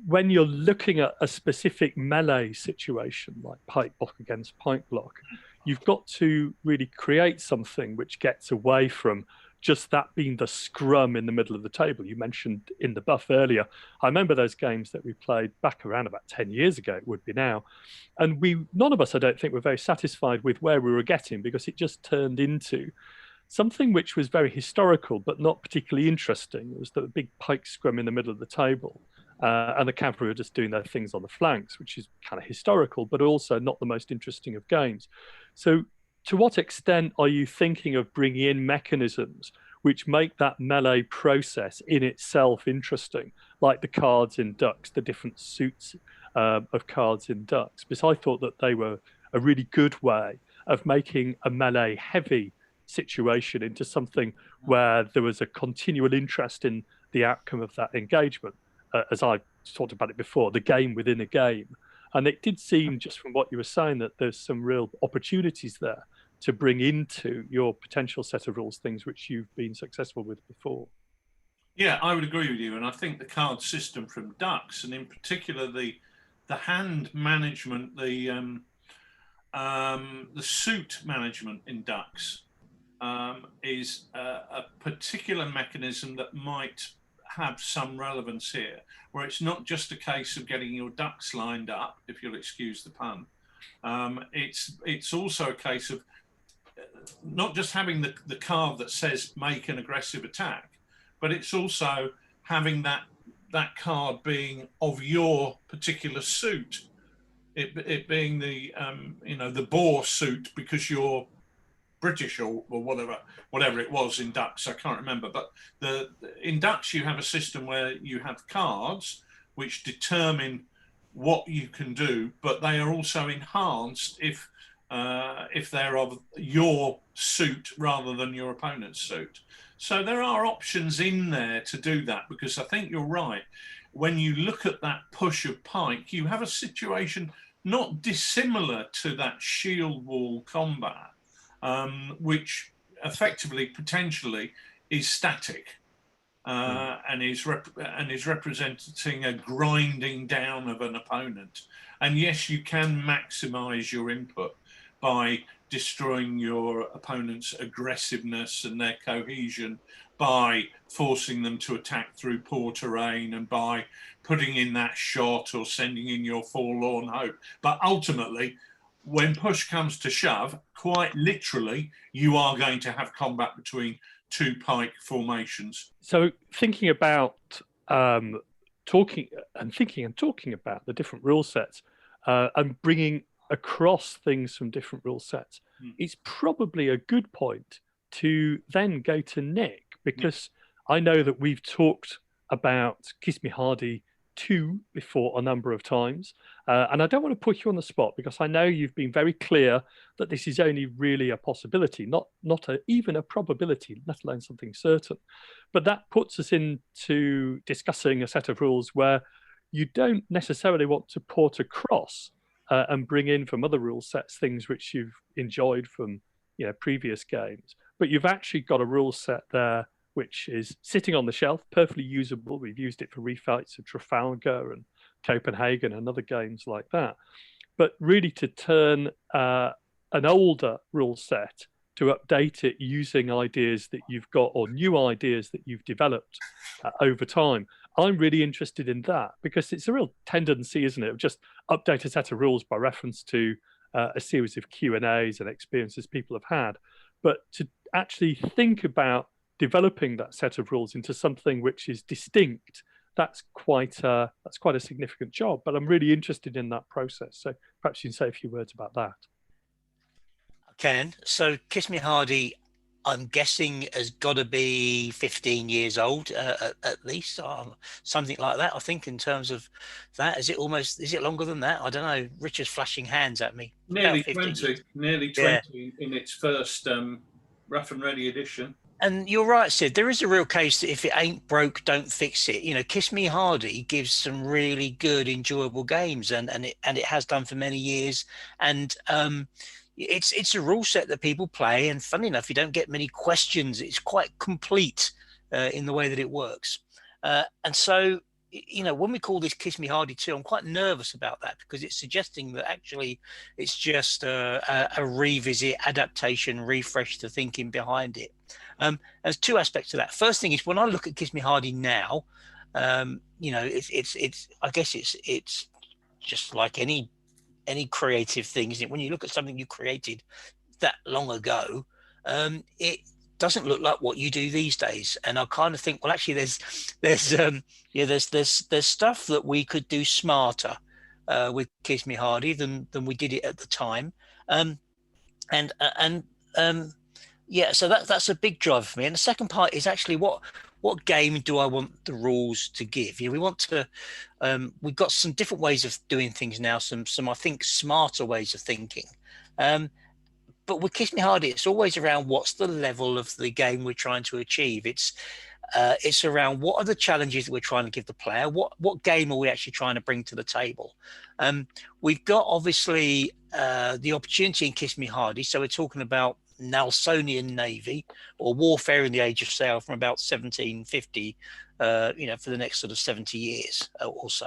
when you're looking at a specific melee situation, like pike block against pike block, you've got to really create something which gets away from just that being the scrum in the middle of the table. You mentioned in the buff earlier, I remember those games that we played back around about 10 years ago, it would be now. And none of us, I don't think, were very satisfied with where we were getting, because it just turned into something which was very historical, but not particularly interesting. It was the big pike scrum in the middle of the table. And the cavalry were just doing their things on the flanks, which is kind of historical, but also not the most interesting of games. So to what extent are you thinking of bringing in mechanisms which make that melee process in itself interesting, like the cards in Dux, the different suits of cards in Dux? Because I thought that they were a really good way of making a melee heavy situation into something where there was a continual interest in the outcome of that engagement. As I talked about it before, the game within a game. And it did seem, just from what you were saying, that there's some real opportunities there to bring into your potential set of rules things which you've been successful with before. Yeah, I would agree with you. And I think the card system from Dux, and in particular the hand management, the suit management in Dux is a particular mechanism that might have some relevance here, where it's not just a case of getting your ducks lined up, if you'll excuse the pun. It's also a case of not just having the card that says make an aggressive attack, but it's also having that card being of your particular suit. It being the the boar suit because you're British or whatever it was in Dux, I can't remember. But in Dux you have a system where you have cards which determine what you can do, but they are also enhanced if they're of your suit rather than your opponent's suit. So there are options in there to do that, because I think you're right. When you look at that push of pike, you have a situation not dissimilar to that shield wall combat, which effectively, potentially, is static and is representing a grinding down of an opponent. And yes, you can maximize your input by destroying your opponent's aggressiveness and their cohesion, by forcing them to attack through poor terrain, and by putting in that shot or sending in your forlorn hope. But ultimately, when push comes to shove, quite literally, you are going to have combat between two pike formations. So thinking about talking about the different rule sets and bringing across things from different rule sets, it's probably a good point to then go to Nick, because I know that we've talked about Kiss Me Hardy 2 before a number of times, and I don't want to put you on the spot, because I know you've been very clear that this is only really a possibility, not even a probability, let alone something certain. But that puts us into discussing a set of rules where you don't necessarily want to port across and bring in from other rule sets things which you've enjoyed from previous games, but you've actually got a rule set there which is sitting on the shelf, perfectly usable. We've used it for refights of Trafalgar and Copenhagen and other games like that. But really to turn an older rule set, to update it using ideas that you've got or new ideas that you've developed over time. I'm really interested in that, because it's a real tendency, isn't it, of just update a set of rules by reference to a series of Q&As and experiences people have had. But to actually think about developing that set of rules into something which is distinct that's quite a significant job. But I'm really interested in that process. So perhaps you can say a few words about that. I can. So Kiss Me Hardy, I'm guessing has got to be 15 years old at least, something like that. I think in terms of that, is it longer than that? I don't know. Richard's flashing hands at me. Nearly 20, nearly 20 Yeah. in its first rough and ready edition. And you're right, Sid. There is a real case that if it ain't broke, don't fix it. You know, Kiss Me Hardy gives some really good, enjoyable games, and it has done for many years. And it's a rule set that people play, and funny enough, you don't get many questions. It's quite complete in the way that it works. And so, you know, when we call this Kiss Me Hardy 2, I'm quite nervous about that because it's suggesting that actually it's just a revisit, adaptation, refresh the thinking behind it. There's two aspects to that. First thing is when I look at Kiss Me Hardy now, you know, it's I guess it's just like any creative thing, isn't it? When you look at something you created that long ago, it doesn't look like what you do these days. And I kind of think, well, actually, there's stuff that we could do smarter with Kiss Me Hardy than we did it at the time. Yeah, so that's a big driver for me. And the second part is actually what game do I want the rules to give? We want to we've got some different ways of doing things now, some I think smarter ways of thinking. But with Kiss Me Hardy, it's always around what's the level of the game we're trying to achieve. It's around what are the challenges that we're trying to give the player. What game are we actually trying to bring to the table? We've got obviously the opportunity in Kiss Me Hardy. So we're talking about Nelsonian Navy or warfare in the Age of Sail from about 1750, for the next sort of 70 years or so.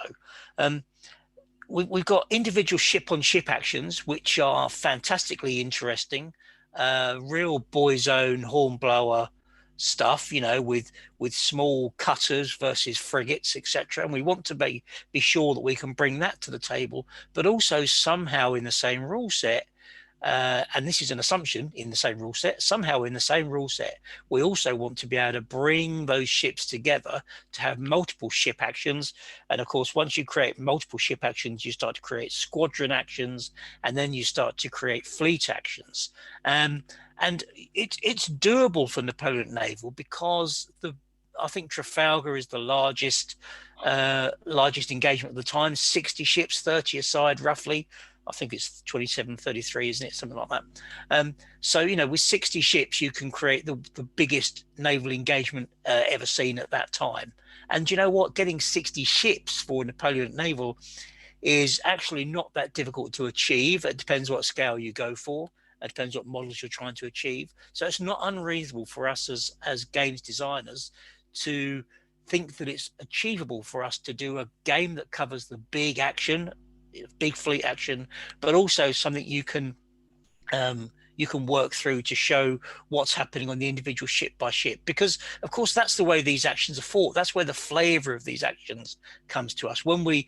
We've got individual ship-on-ship actions, which are fantastically interesting, real boy's own hornblower stuff, with small cutters versus frigates, etc. And we want to be sure that we can bring that to the table, but also somehow in the same rule set, and this is an assumption, in the same rule set, somehow in the same rule set, we also want to be able to bring those ships together to have multiple ship actions. And of course, once you create multiple ship actions, you start to create squadron actions, and then you start to create fleet actions. And it's doable for Napoleon Naval because I think Trafalgar is the largest engagement at the time, 60 ships, 30 aside roughly. I think it's 2733, isn't it? Something like that. So, with 60 ships, you can create the biggest naval engagement ever seen at that time. And you know what? Getting 60 ships for Napoleon Naval is actually not that difficult to achieve. It depends what scale you go for. It depends what models you're trying to achieve. So it's not unreasonable for us as games designers to think that it's achievable for us to do a game that covers the big action, big fleet action, but also something you can work through to show what's happening on the individual ship by ship, because of course that's the way these actions are fought. That's where the flavor of these actions comes to us when we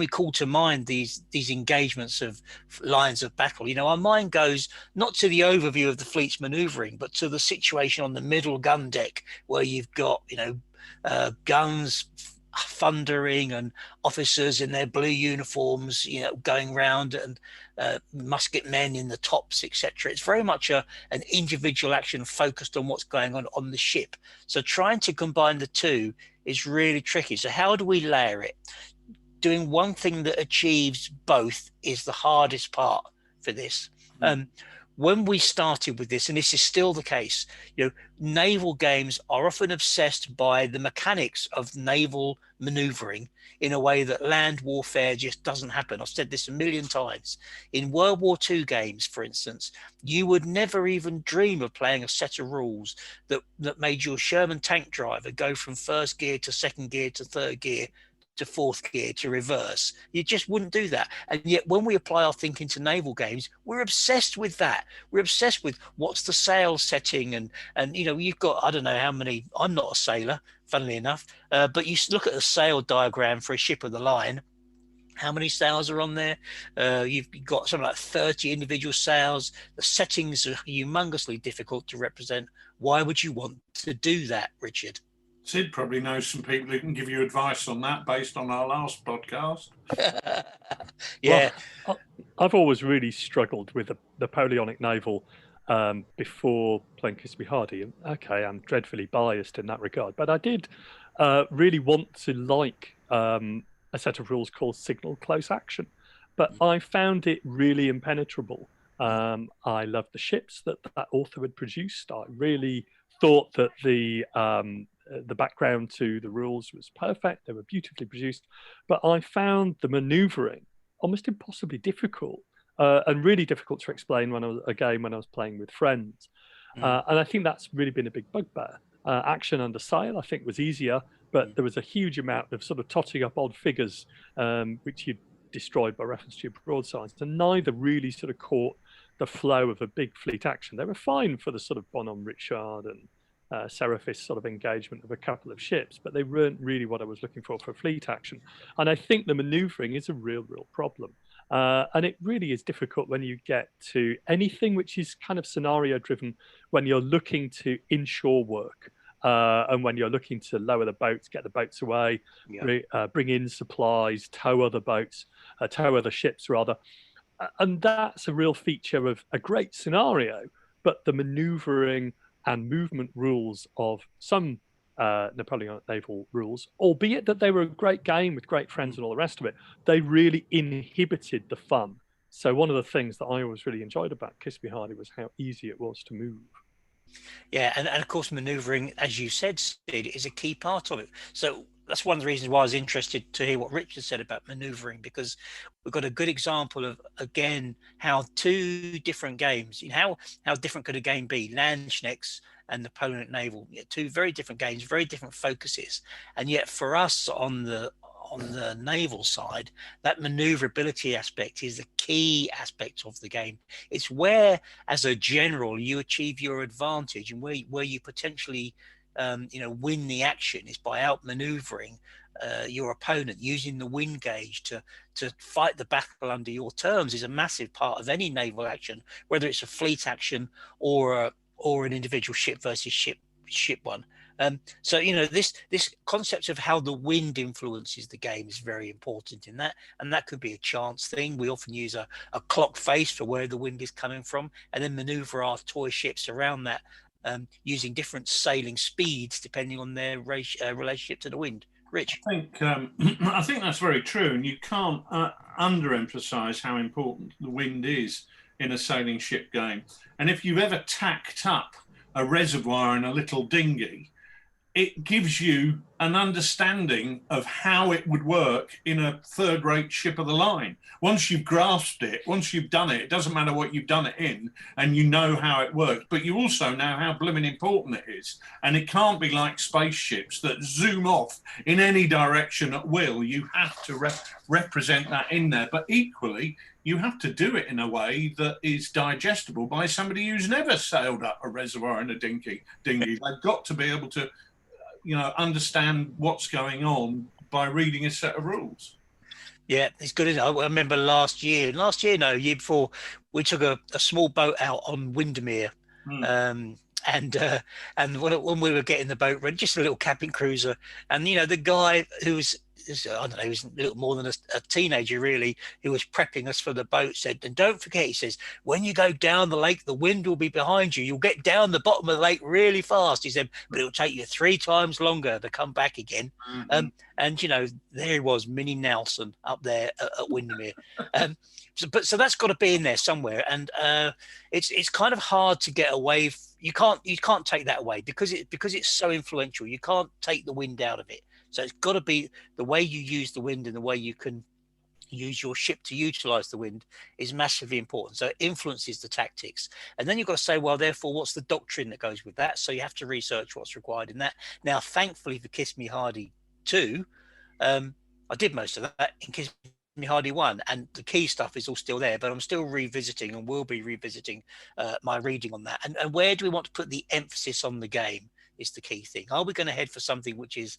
call to mind these engagements of lines of battle. Our mind goes not to the overview of the fleet's maneuvering, but to the situation on the middle gun deck where you've got guns thundering and officers in their blue uniforms, going round, and musket men in the tops, etc. It's very much an individual action focused on what's going on the ship. So trying to combine the two is really tricky. So how do we layer it? Doing one thing that achieves both is the hardest part for this. When we started with this, and this is still the case, naval games are often obsessed by the mechanics of naval maneuvering in a way that land warfare just doesn't happen. I've said this a million times. In World War II games, for instance, you would never even dream of playing a set of rules that made your Sherman tank driver go from first gear to second gear to third gear to fourth gear to reverse. You just wouldn't do that. And yet when we apply our thinking to naval games, we're obsessed with that. We're obsessed with what's the sail setting, and you've got, I don't know how many, I'm not a sailor, funnily enough, but you look at a sail diagram for a ship of the line. How many sails are on there? You've got something like 30 individual sails. The settings are humongously difficult to represent. Why would you want to do that, Richard? Sid probably knows some people who can give you advice on that based on our last podcast. Yeah. Well, I've always really struggled with the Napoleonic naval before playing Kiss Me Hardy. And okay, I'm dreadfully biased in that regard, but I did really want to like a set of rules called Signal Close Action, but I found it really impenetrable. I loved the ships that author had produced. I really thought that the background to the rules was perfect. They were beautifully produced, but I found the manoeuvring almost impossibly difficult and really difficult to explain when I was playing with friends. And I think that's really been a big bugbear. Action under sail, I think, was easier, but there was a huge amount of sort of totting up odd figures, which you destroyed by reference to your broadsides. And neither really sort of caught the flow of a big fleet action. They were fine for the sort of Bonhomme Richard and Seraphis sort of engagement of a couple of ships, but they weren't really what I was looking for fleet action. And I think the manoeuvring is a real problem. And it really is difficult when you get to anything which is kind of scenario driven, when you're looking to inshore work and when you're looking to lower the boats, get the boats away, bring in supplies, tow other ships rather. And that's a real feature of a great scenario, but the manoeuvring and movement rules of some Napoleonic naval rules, albeit that they were a great game with great friends and all the rest of it, they really inhibited the fun. So one of the things that I always really enjoyed about Kiss Me Hardy was how easy it was to move. Yeah, and of course, manoeuvring, as you said, Sid, is a key part of it. So that's one of the reasons why I was interested to hear what Richard said about manoeuvring, because we've got a good example of, again, how two different games, how different could a game be? Landsknechts and Napoleonic Naval, two very different games, very different focuses. And yet for us on the naval side, that maneuverability aspect is the key aspect of the game. It's where, as a general, you achieve your advantage, and where you potentially win the action is by outmaneuvering your opponent, using the wind gauge to fight the battle under your terms is a massive part of any naval action, whether it's a fleet action or an individual ship versus ship one. So this concept of how the wind influences the game is very important in that, and that could be a chance thing. We often use a clock face for where the wind is coming from, and then maneuver our toy ships around that, using different sailing speeds depending on their relationship to the wind. Rich? I think that's very true, and you can't underemphasize how important the wind is in a sailing ship game. And if you've ever tacked up a reservoir in a little dinghy, it gives you an understanding of how it would work in a third-rate ship of the line. Once you've grasped it, once you've done it, it doesn't matter what you've done it in, and you know how it works, but you also know how blooming important it is. And it can't be like spaceships that zoom off in any direction at will. You have to represent that in there, but equally, you have to do it in a way that is digestible by somebody who's never sailed up a reservoir in a dinghy. They've got to be able to understand what's going on by reading a set of rules. Yeah, it's good. I remember year before, we took a small boat out on Windermere. And when we were getting the boat ready, just a little cabin cruiser, and the guy who was, I don't know, he was a little more than a teenager really, who was prepping us for the boat, said, and don't forget, he says, when you go down the lake, the wind will be behind you. You'll get down the bottom of the lake really fast. He said, but it'll take you 3 times longer to come back again. And there he was, Mini Nelson up there at Windermere. So that's got to be in there somewhere. And it's kind of hard to get away. You can't take that away because it's so influential. You can't take the wind out of it. So it's got to be the way you use the wind and the way you can use your ship to utilize the wind is massively important. So it influences the tactics. And then you've got to say, well, therefore, what's the doctrine that goes with that? So you have to research what's required in that. Now, thankfully for Kiss Me Hardy 2, I did most of that in Kiss Me Hardy 1, and the key stuff is all still there, but I'm still revisiting and will be revisiting my reading on that. And where do we want to put the emphasis on the game is the key thing. Are we going to head for something which is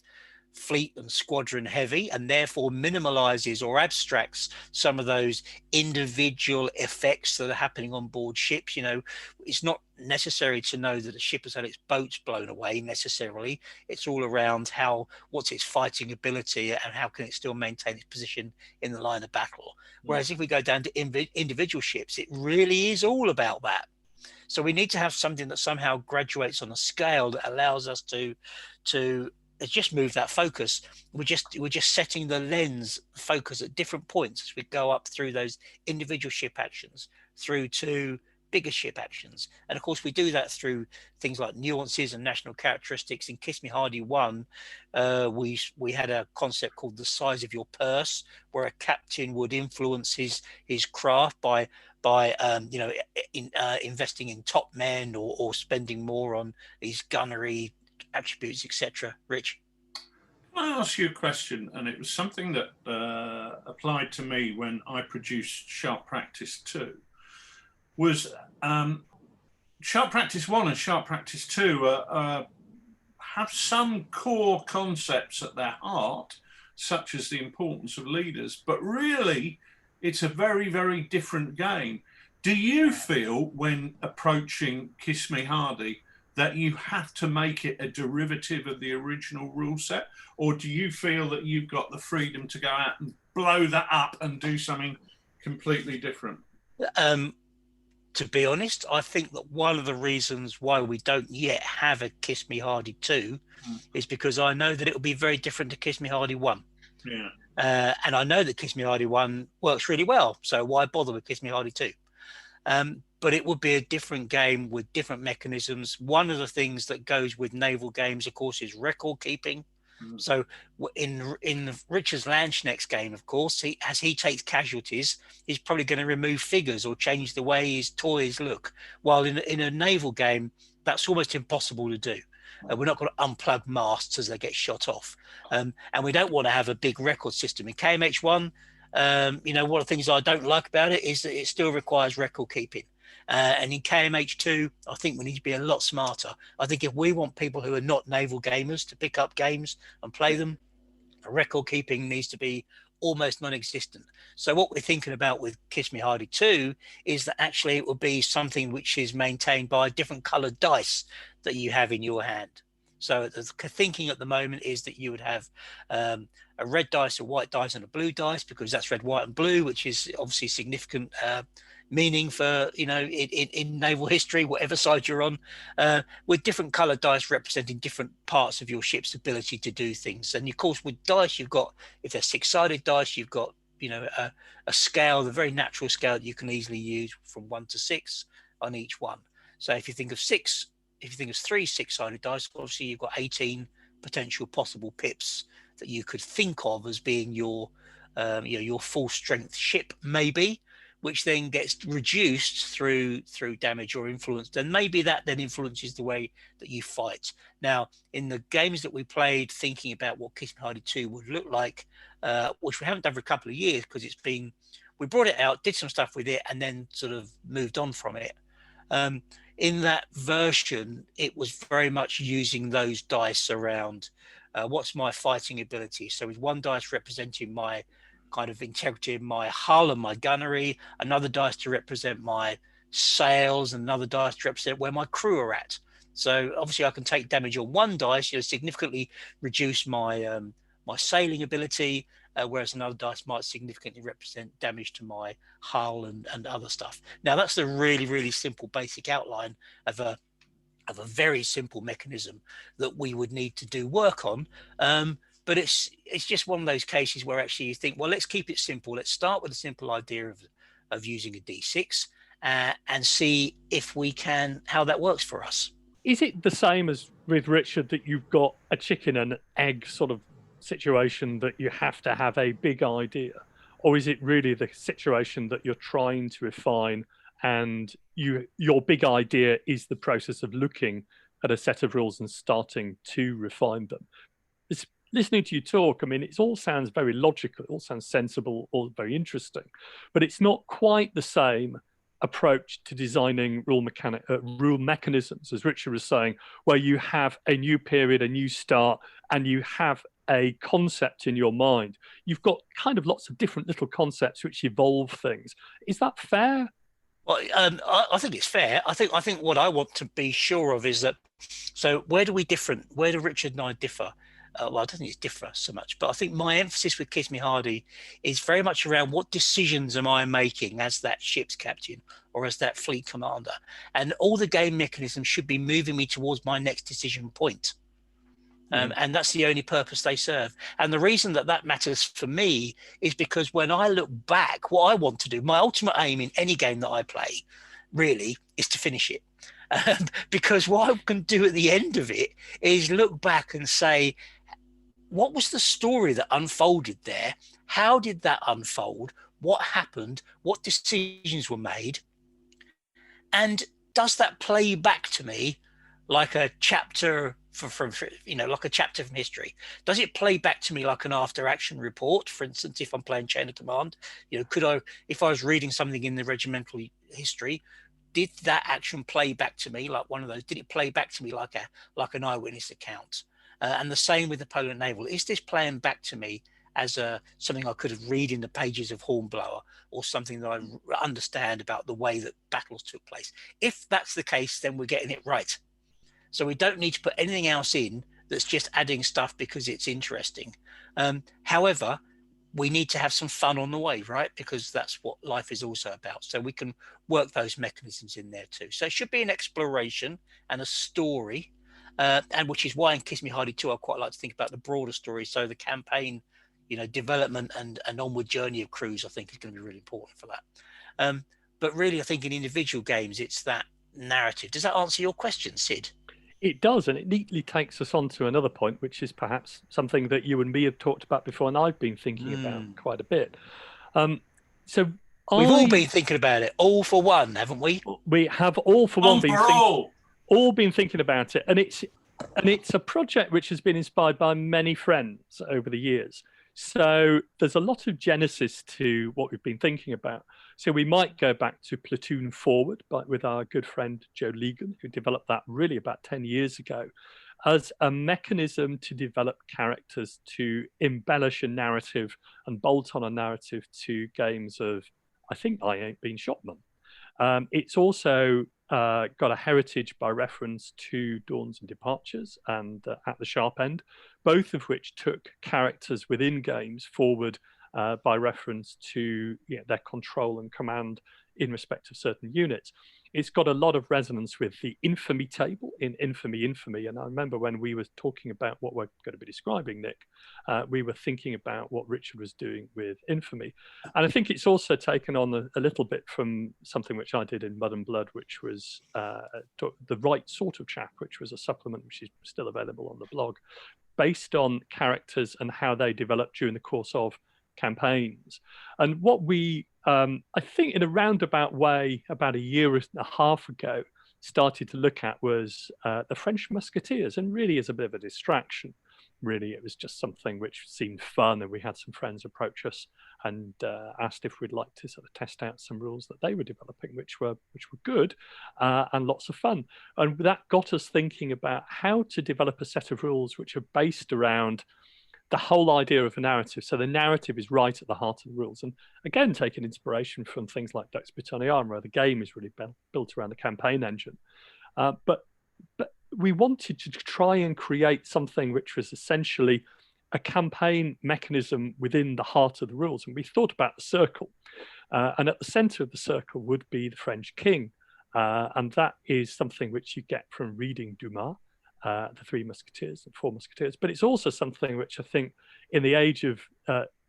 fleet and squadron heavy, and therefore minimalizes or abstracts some of those individual effects that are happening on board ships. You know, it's not necessary to know that a ship has had its boats blown away necessarily. It's all around what's its fighting ability and how can it still maintain its position in the line of battle. Whereas if we go down to individual ships, it really is all about that. So we need to have something that somehow graduates on a scale that allows us to just move that focus. We're just setting the lens focus at different points as we go up through those individual ship actions through to bigger ship actions. And of course we do that through things like nuances and national characteristics. In Kiss Me Hardy 1, we had a concept called the size of your purse, where a captain would influence his craft by investing in top men or spending more on these gunnery attributes, etc. Rich? Can I ask you a question? And it was something that applied to me when I produced Sharp Practice 2. Was Sharp Practice 1 and Sharp Practice 2 have some core concepts at their heart, such as the importance of leaders, but really it's a very, very different game. Do you feel when approaching Kiss Me Hardy that you have to make it a derivative of the original rule set? Or do you feel that you've got the freedom to go out and blow that up and do something completely different? To be honest, I think that one of the reasons why we don't yet have a Kiss Me Hardy 2 is because I know that it will be very different to Kiss Me Hardy 1. Yeah. And I know that Kiss Me Hardy 1 works really well, so why bother with Kiss Me Hardy 2? But it would be a different game with different mechanisms. One of the things that goes with naval games, of course, is record keeping. So in Richard's Landschneck's game, of course, as he takes casualties, he's probably going to remove figures or change the way his toys look. While in a naval game, that's almost impossible to do. We're not going to unplug masts as they get shot off. And we don't want to have a big record system. In KMH1, one of the things I don't like about it is that it still requires record keeping. And in KMH2, I think we need to be a lot smarter. I think if we want people who are not naval gamers to pick up games and play them, record keeping needs to be almost non-existent. So what we're thinking about with Kiss Me Hardy 2 is that actually it will be something which is maintained by different colored dice that you have in your hand. So the thinking at the moment is that you would have a red dice, a white dice, and a blue dice, because that's red, white, and blue, which is obviously significant meaning for, in naval history, whatever side you're on, with different colored dice representing different parts of your ship's ability to do things. And of course, with dice, you've got, if they're six-sided dice, you've got, a scale, the very natural scale that you can easily use from 1 to 6 on each one. So if you think of 3 six-sided dice, obviously you've got 18 potential possible pips that you could think of as being your full strength ship, maybe, which then gets reduced through damage or influence. Then maybe that then influences the way that you fight. Now, in the games that we played, thinking about what Kiss Me Hardy 2 would look like, which we haven't done for a couple of years because we brought it out, did some stuff with it, and then sort of moved on from it. In that version, it was very much using those dice around what's my fighting ability. So with one dice representing my kind of integrity in my hull and my gunnery, another dice to represent my sails, and another dice to represent where my crew are at. So obviously I can take damage on one dice, significantly reduce my my sailing ability, whereas another dice might significantly represent damage to my hull and other stuff. Now that's the really, really simple basic outline of a very simple mechanism that we would need to do work on. But it's just one of those cases where actually you think, well, let's keep it simple. Let's start with a simple idea of using a D6 and see if we can, how that works for us. Is it the same as with Richard, that you've got a chicken and egg sort of situation that you have to have a big idea? Or is it really the situation that you're trying to refine, and your big idea is the process of looking at a set of rules and starting to refine them? Listening to you talk, I mean, it all sounds very logical, it all sounds sensible, all very interesting, but it's not quite the same approach to designing rule mechanisms, as Richard was saying, where you have a new period, a new start, and you have a concept in your mind, you've got kind of lots of different little concepts which evolve things. Is that fair? Well, I think it's fair. I think what I want to be sure of is that. So where do Richard and I differ? Well, I don't think it's differ so much, but I think my emphasis with Kiss Me Hardy is very much around what decisions am I making as that ship's captain or as that fleet commander, and all the game mechanisms should be moving me towards my next decision point. And that's the only purpose they serve. And the reason that matters for me is because when I look back, what I want to do, my ultimate aim in any game that I play, really, is to finish it. Because what I can do at the end of it is look back and say, what was the story that unfolded there? How did that unfold? What happened? What decisions were made? And does that play back to me like a chapter from like a chapter from history? Does it play back to me like an after action report? For instance, if I'm playing Chain of Command, if I was reading something in the regimental history, did that action play back to me like one of those? Did it play back to me like an eyewitness account? And the same with the Poland Naval. Is this playing back to me as something I could have read in the pages of Hornblower, or something that I understand about the way that battles took place? If that's the case, then we're getting it right. So we don't need to put anything else in that's just adding stuff because it's interesting. However, we need to have some fun on the way, right? Because that's what life is also about. So we can work those mechanisms in there too. So it should be an exploration and a story, and which is why in Kiss Me Hardy 2, I quite like to think about the broader story. So the campaign, development and an onward journey of crews, I think is going to be really important for that. But really, I think in individual games, it's that narrative. Does that answer your question, Sid? It does, and it neatly takes us on to another point, which is perhaps something that you and me have talked about before, and I've been thinking about quite a bit. We've all been thinking about it, all for one, haven't we? We have all for one been thinking about it, and it's a project which has been inspired by many friends over the years. So there's a lot of genesis to what we've been thinking about. So we might go back to Platoon Forward, but with our good friend Joe Legan, who developed that really about 10 years ago, as a mechanism to develop characters, to embellish a narrative and bolt on a narrative to games of, I think, I Ain't Been Shotman. It's also got a heritage by reference to Dawns and Departures and At the Sharp End, both of which took characters within games forward by reference to their control and command in respect of certain units. It's got a lot of resonance with the infamy table in Infamy. And I remember when we were talking about what we're going to be describing, Nick, we were thinking about what Richard was doing with Infamy. And I think it's also taken on a little bit from something which I did in Mud and Blood, which was The Right Sort of Chap, which was a supplement which is still available on the blog, based on characters and how they developed during the course of campaigns. And what we, I think in a roundabout way, about a year and a half ago, started to look at was the French Musketeers, and really as a bit of a distraction. Really, it was just something which seemed fun, and we had some friends approach us and asked if we'd like to sort of test out some rules that they were developing, which were good and lots of fun. And that got us thinking about how to develop a set of rules which are based around the whole idea of a narrative. So the narrative is right at the heart of the rules. And again, taking inspiration from things like Dux Britannianum, where the game is really built around the campaign engine. But we wanted to try and create something which was essentially a campaign mechanism within the heart of the rules. And we thought about the circle. And at the center of the circle would be the French king. And that is something which you get from reading Dumas, the Three Musketeers and Four Musketeers. But it's also something which I think in the age of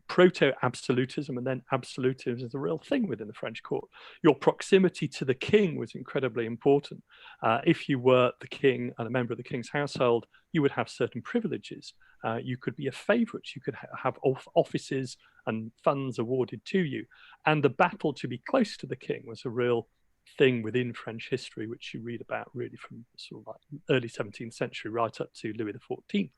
proto-absolutism and then absolutism is a real thing within the French court. Your proximity to the king was incredibly important. If you were the king and a member of the king's household, you would have certain privileges. You could be a favorite. You could have offices and funds awarded to you. And the battle to be close to the king was a real thing within French history, which you read about really from sort of like early 17th century right up to Louis XIV.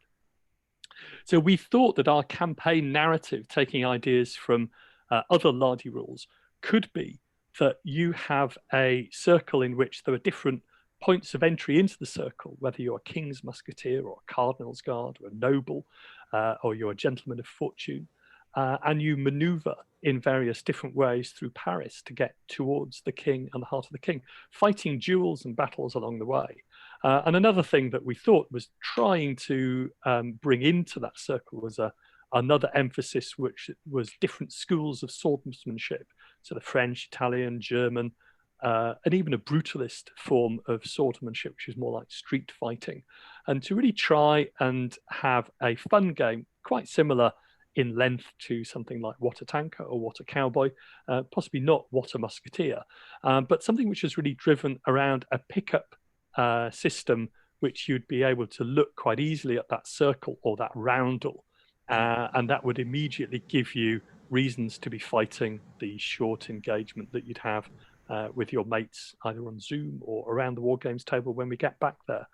So we thought that our campaign narrative, taking ideas from other Lardy rules, could be that you have a circle in which there are different points of entry into the circle, whether you're a king's musketeer or a cardinal's guard or a noble, or you're a gentleman of fortune, and you maneuver in various different ways through Paris to get towards the king and the heart of the king, fighting duels and battles along the way. And another thing that we thought was trying to bring into that circle was another emphasis, which was different schools of swordsmanship. So the French, Italian, German, and even a brutalist form of swordsmanship, which is more like street fighting. And to really try and have a fun game, quite similar in length to something like What a Tanker or What a Cowboy, possibly not What a Musketeer, but something which is really driven around a pickup system, which you'd be able to look quite easily at that circle or that roundel, and that would immediately give you reasons to be fighting the short engagement that you'd have with your mates, either on Zoom or around the War Games table when we get back there.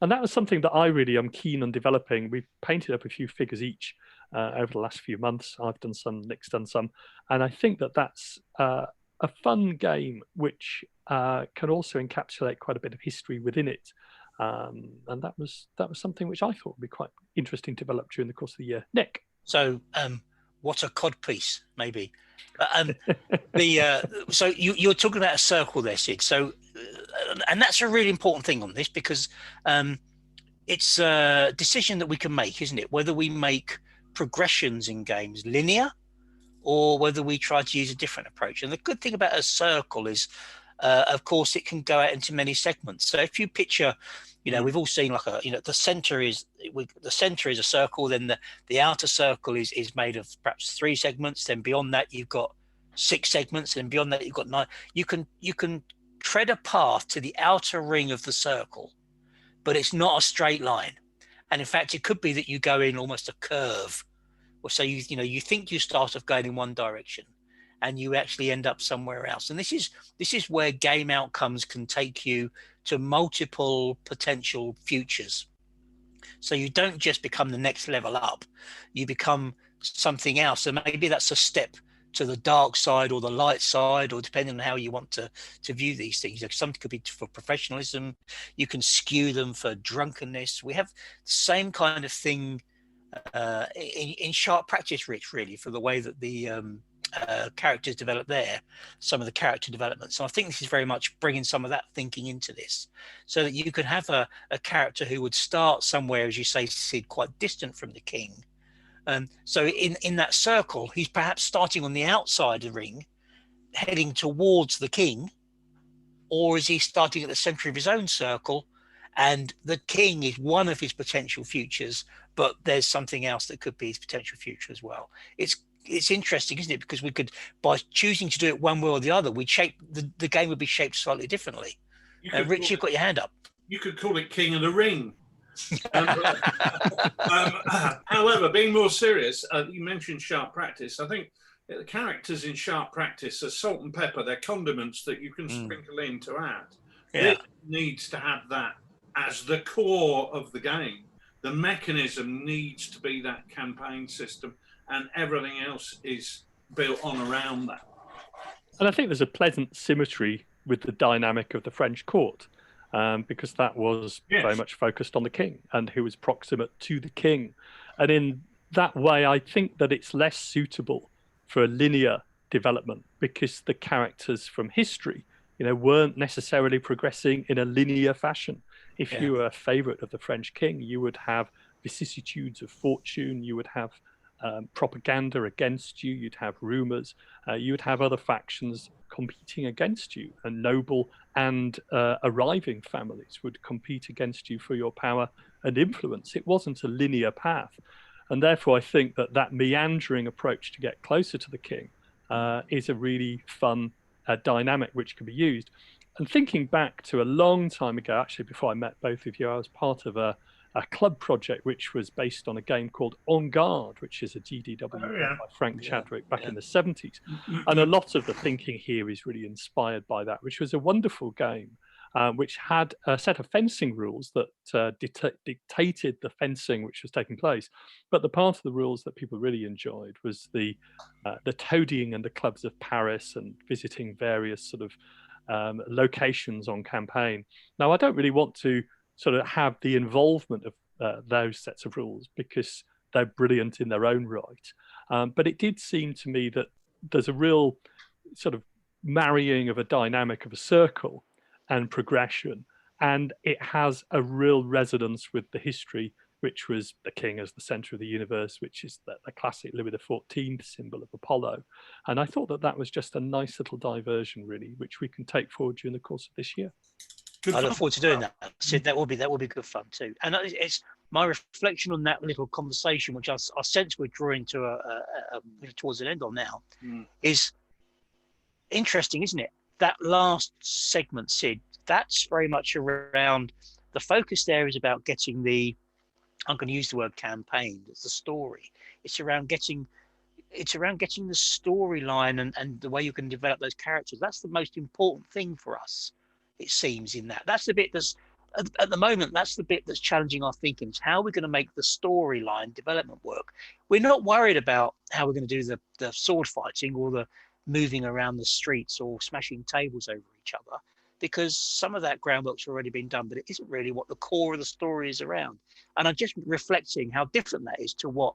And that was something that I really am keen on developing. We've painted up a few figures each over the last few months. I've done some, Nick's done some. And I think that that's a fun game which can also encapsulate quite a bit of history within it. And that was something which I thought would be quite interesting to develop during the course of the year. Nick? So, what a codpiece, maybe. So you're talking about a circle there, Sid. So, and that's a really important thing on this, because it's a decision that we can make, isn't it? Whether we make progressions in games linear, or whether we try to use a different approach. And the good thing about a circle is, of course, it can go out into many segments. So if you picture, we've all seen like the center is a circle, then the outer circle is made of perhaps 3 segments, then beyond that you've got 6 segments, and beyond that you've got 9. You can tread a path to the outer ring of the circle, but it's not a straight line. And in fact, it could be that you go in almost a curve, or so you think you start off going in one direction and you actually end up somewhere else. And this is where game outcomes can take you to multiple potential futures. So you don't just become the next level up, you become something else. And maybe that's a step to the dark side or the light side, or depending on how you want to view these things. Like, some could be for professionalism, you can skew them for drunkenness. We have the same kind of thing in sharp practice, Rich, really, for the way that the characters develop there, some of the character development. So I think this is very much bringing some of that thinking into this, so that you could have a character who would start somewhere, as you say, Sid, quite distant from the king. So in that circle, he's perhaps starting on the outside of the ring, heading towards the king, or is he starting at the center of his own circle, and the king is one of his potential futures, but there's something else that could be his potential future as well. It's interesting, isn't it? Because we could, by choosing to do it one way or the other, the game would be shaped slightly differently. Rich, you've got your hand up. You could call it King of the Ring. However, being more serious, you mentioned sharp practice. I think the characters in sharp practice are salt and pepper. They're condiments that you can sprinkle in to add. Yeah. It needs to have that as the core of the game. The mechanism needs to be that campaign system, and everything else is built on around that. And I think there's a pleasant symmetry with the dynamic of the French court, because that was very much focused on the king and who was proximate to the king. And in that way, I think that it's less suitable for a linear development, because the characters from history, weren't necessarily progressing in a linear fashion. If you were a favorite of the French king, you would have vicissitudes of fortune, you would have propaganda against you, you'd have rumors, you would have other factions competing against you, and noble and arriving families would compete against you for your power and influence. It wasn't a linear path. And therefore, I think that meandering approach to get closer to the king is a really fun dynamic which can be used. And thinking back to a long time ago, actually, before I met both of you, I was part of a club project which was based on a game called On Guard, which is a GDW by Frank Chadwick back in the 70s. And a lot of the thinking here is really inspired by that, which was a wonderful game, which had a set of fencing rules that dictated the fencing which was taking place. But the part of the rules that people really enjoyed was the toadying and the clubs of Paris, and visiting various sort of locations on campaign. Now, I don't really want to sort of have the involvement of those sets of rules because they're brilliant in their own right. But it did seem to me that there's a real sort of marrying of a dynamic of a circle and progression, and it has a real resonance with the history, which was the king as the center of the universe, which is the classic Louis XIV symbol of Apollo. And I thought that that was just a nice little diversion, really, which we can take forward during the course of this year. Good I look fun. forward to doing that. Sid, that will be good fun too. And it's my reflection on that little conversation, which I sense we're drawing to towards an end on now, is interesting, isn't it? That last segment, Sid, that's very much around the focus there is about getting the, I'm going to use the word campaign, it's the story. It's around getting the storyline and the way you can develop those characters. That's the most important thing for us, it seems, in that. That's the bit that's, at the moment, that's the bit that's challenging our thinking. Is how we're going to make the storyline development work. We're not worried about how we're going to do the sword fighting or the moving around the streets or smashing tables over each other, because some of that groundwork's already been done, but it isn't really what the core of the story is around. And I'm just reflecting how different that is to what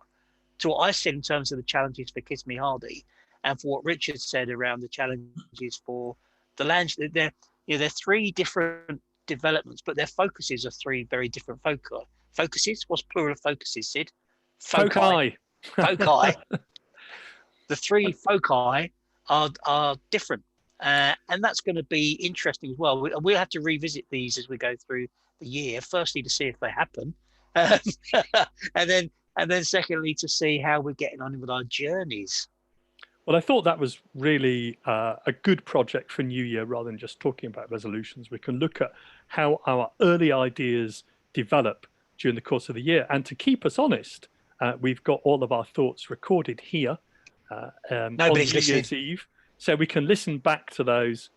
I said in terms of the challenges for Kiss Me Hardy, and for what Richard said around the challenges for the land. They're three different developments, but their focuses are three very different focuses. What's plural of focuses, Sid? Foci. Foci. The three foci are different, and that's going to be interesting as well. We'll have to revisit these as we go through the year. Firstly, to see if they happen, and then secondly, to see how we're getting on with our journeys. Well, I thought that was really a good project for New Year rather than just talking about resolutions. We can look at how our early ideas develop during the course of the year. And to keep us honest, we've got all of our thoughts recorded here on New Year's Eve. So we can listen back to those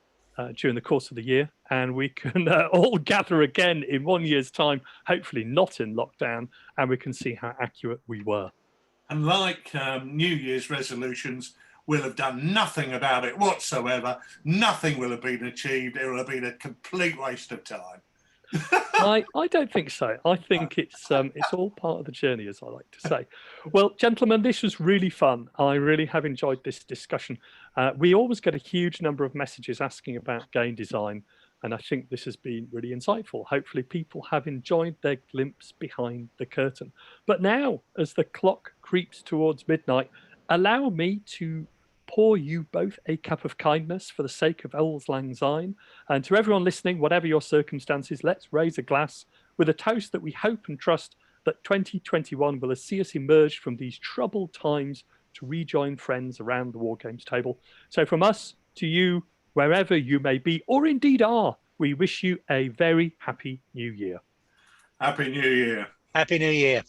during the course of the year, and we can all gather again in 1 year's time, hopefully not in lockdown, and we can see how accurate we were. And like New Year's resolutions, we'll have done nothing about it whatsoever. Nothing will have been achieved. It will have been a complete waste of time. I don't think so. I think it's all part of the journey, as I like to say. Well, gentlemen, this was really fun. I really have enjoyed this discussion. We always get a huge number of messages asking about game design, and I think this has been really insightful. Hopefully people have enjoyed their glimpse behind the curtain. But now, as the clock creeps towards midnight, allow me to pour you both a cup of kindness for the sake of Auld Lang Syne. And to everyone listening, whatever your circumstances, let's raise a glass with a toast that we hope and trust that 2021 will see us emerge from these troubled times to rejoin friends around the War Games table. So from us to you, wherever you may be, or indeed are, we wish you a very happy New Year. Happy New Year. Happy New Year.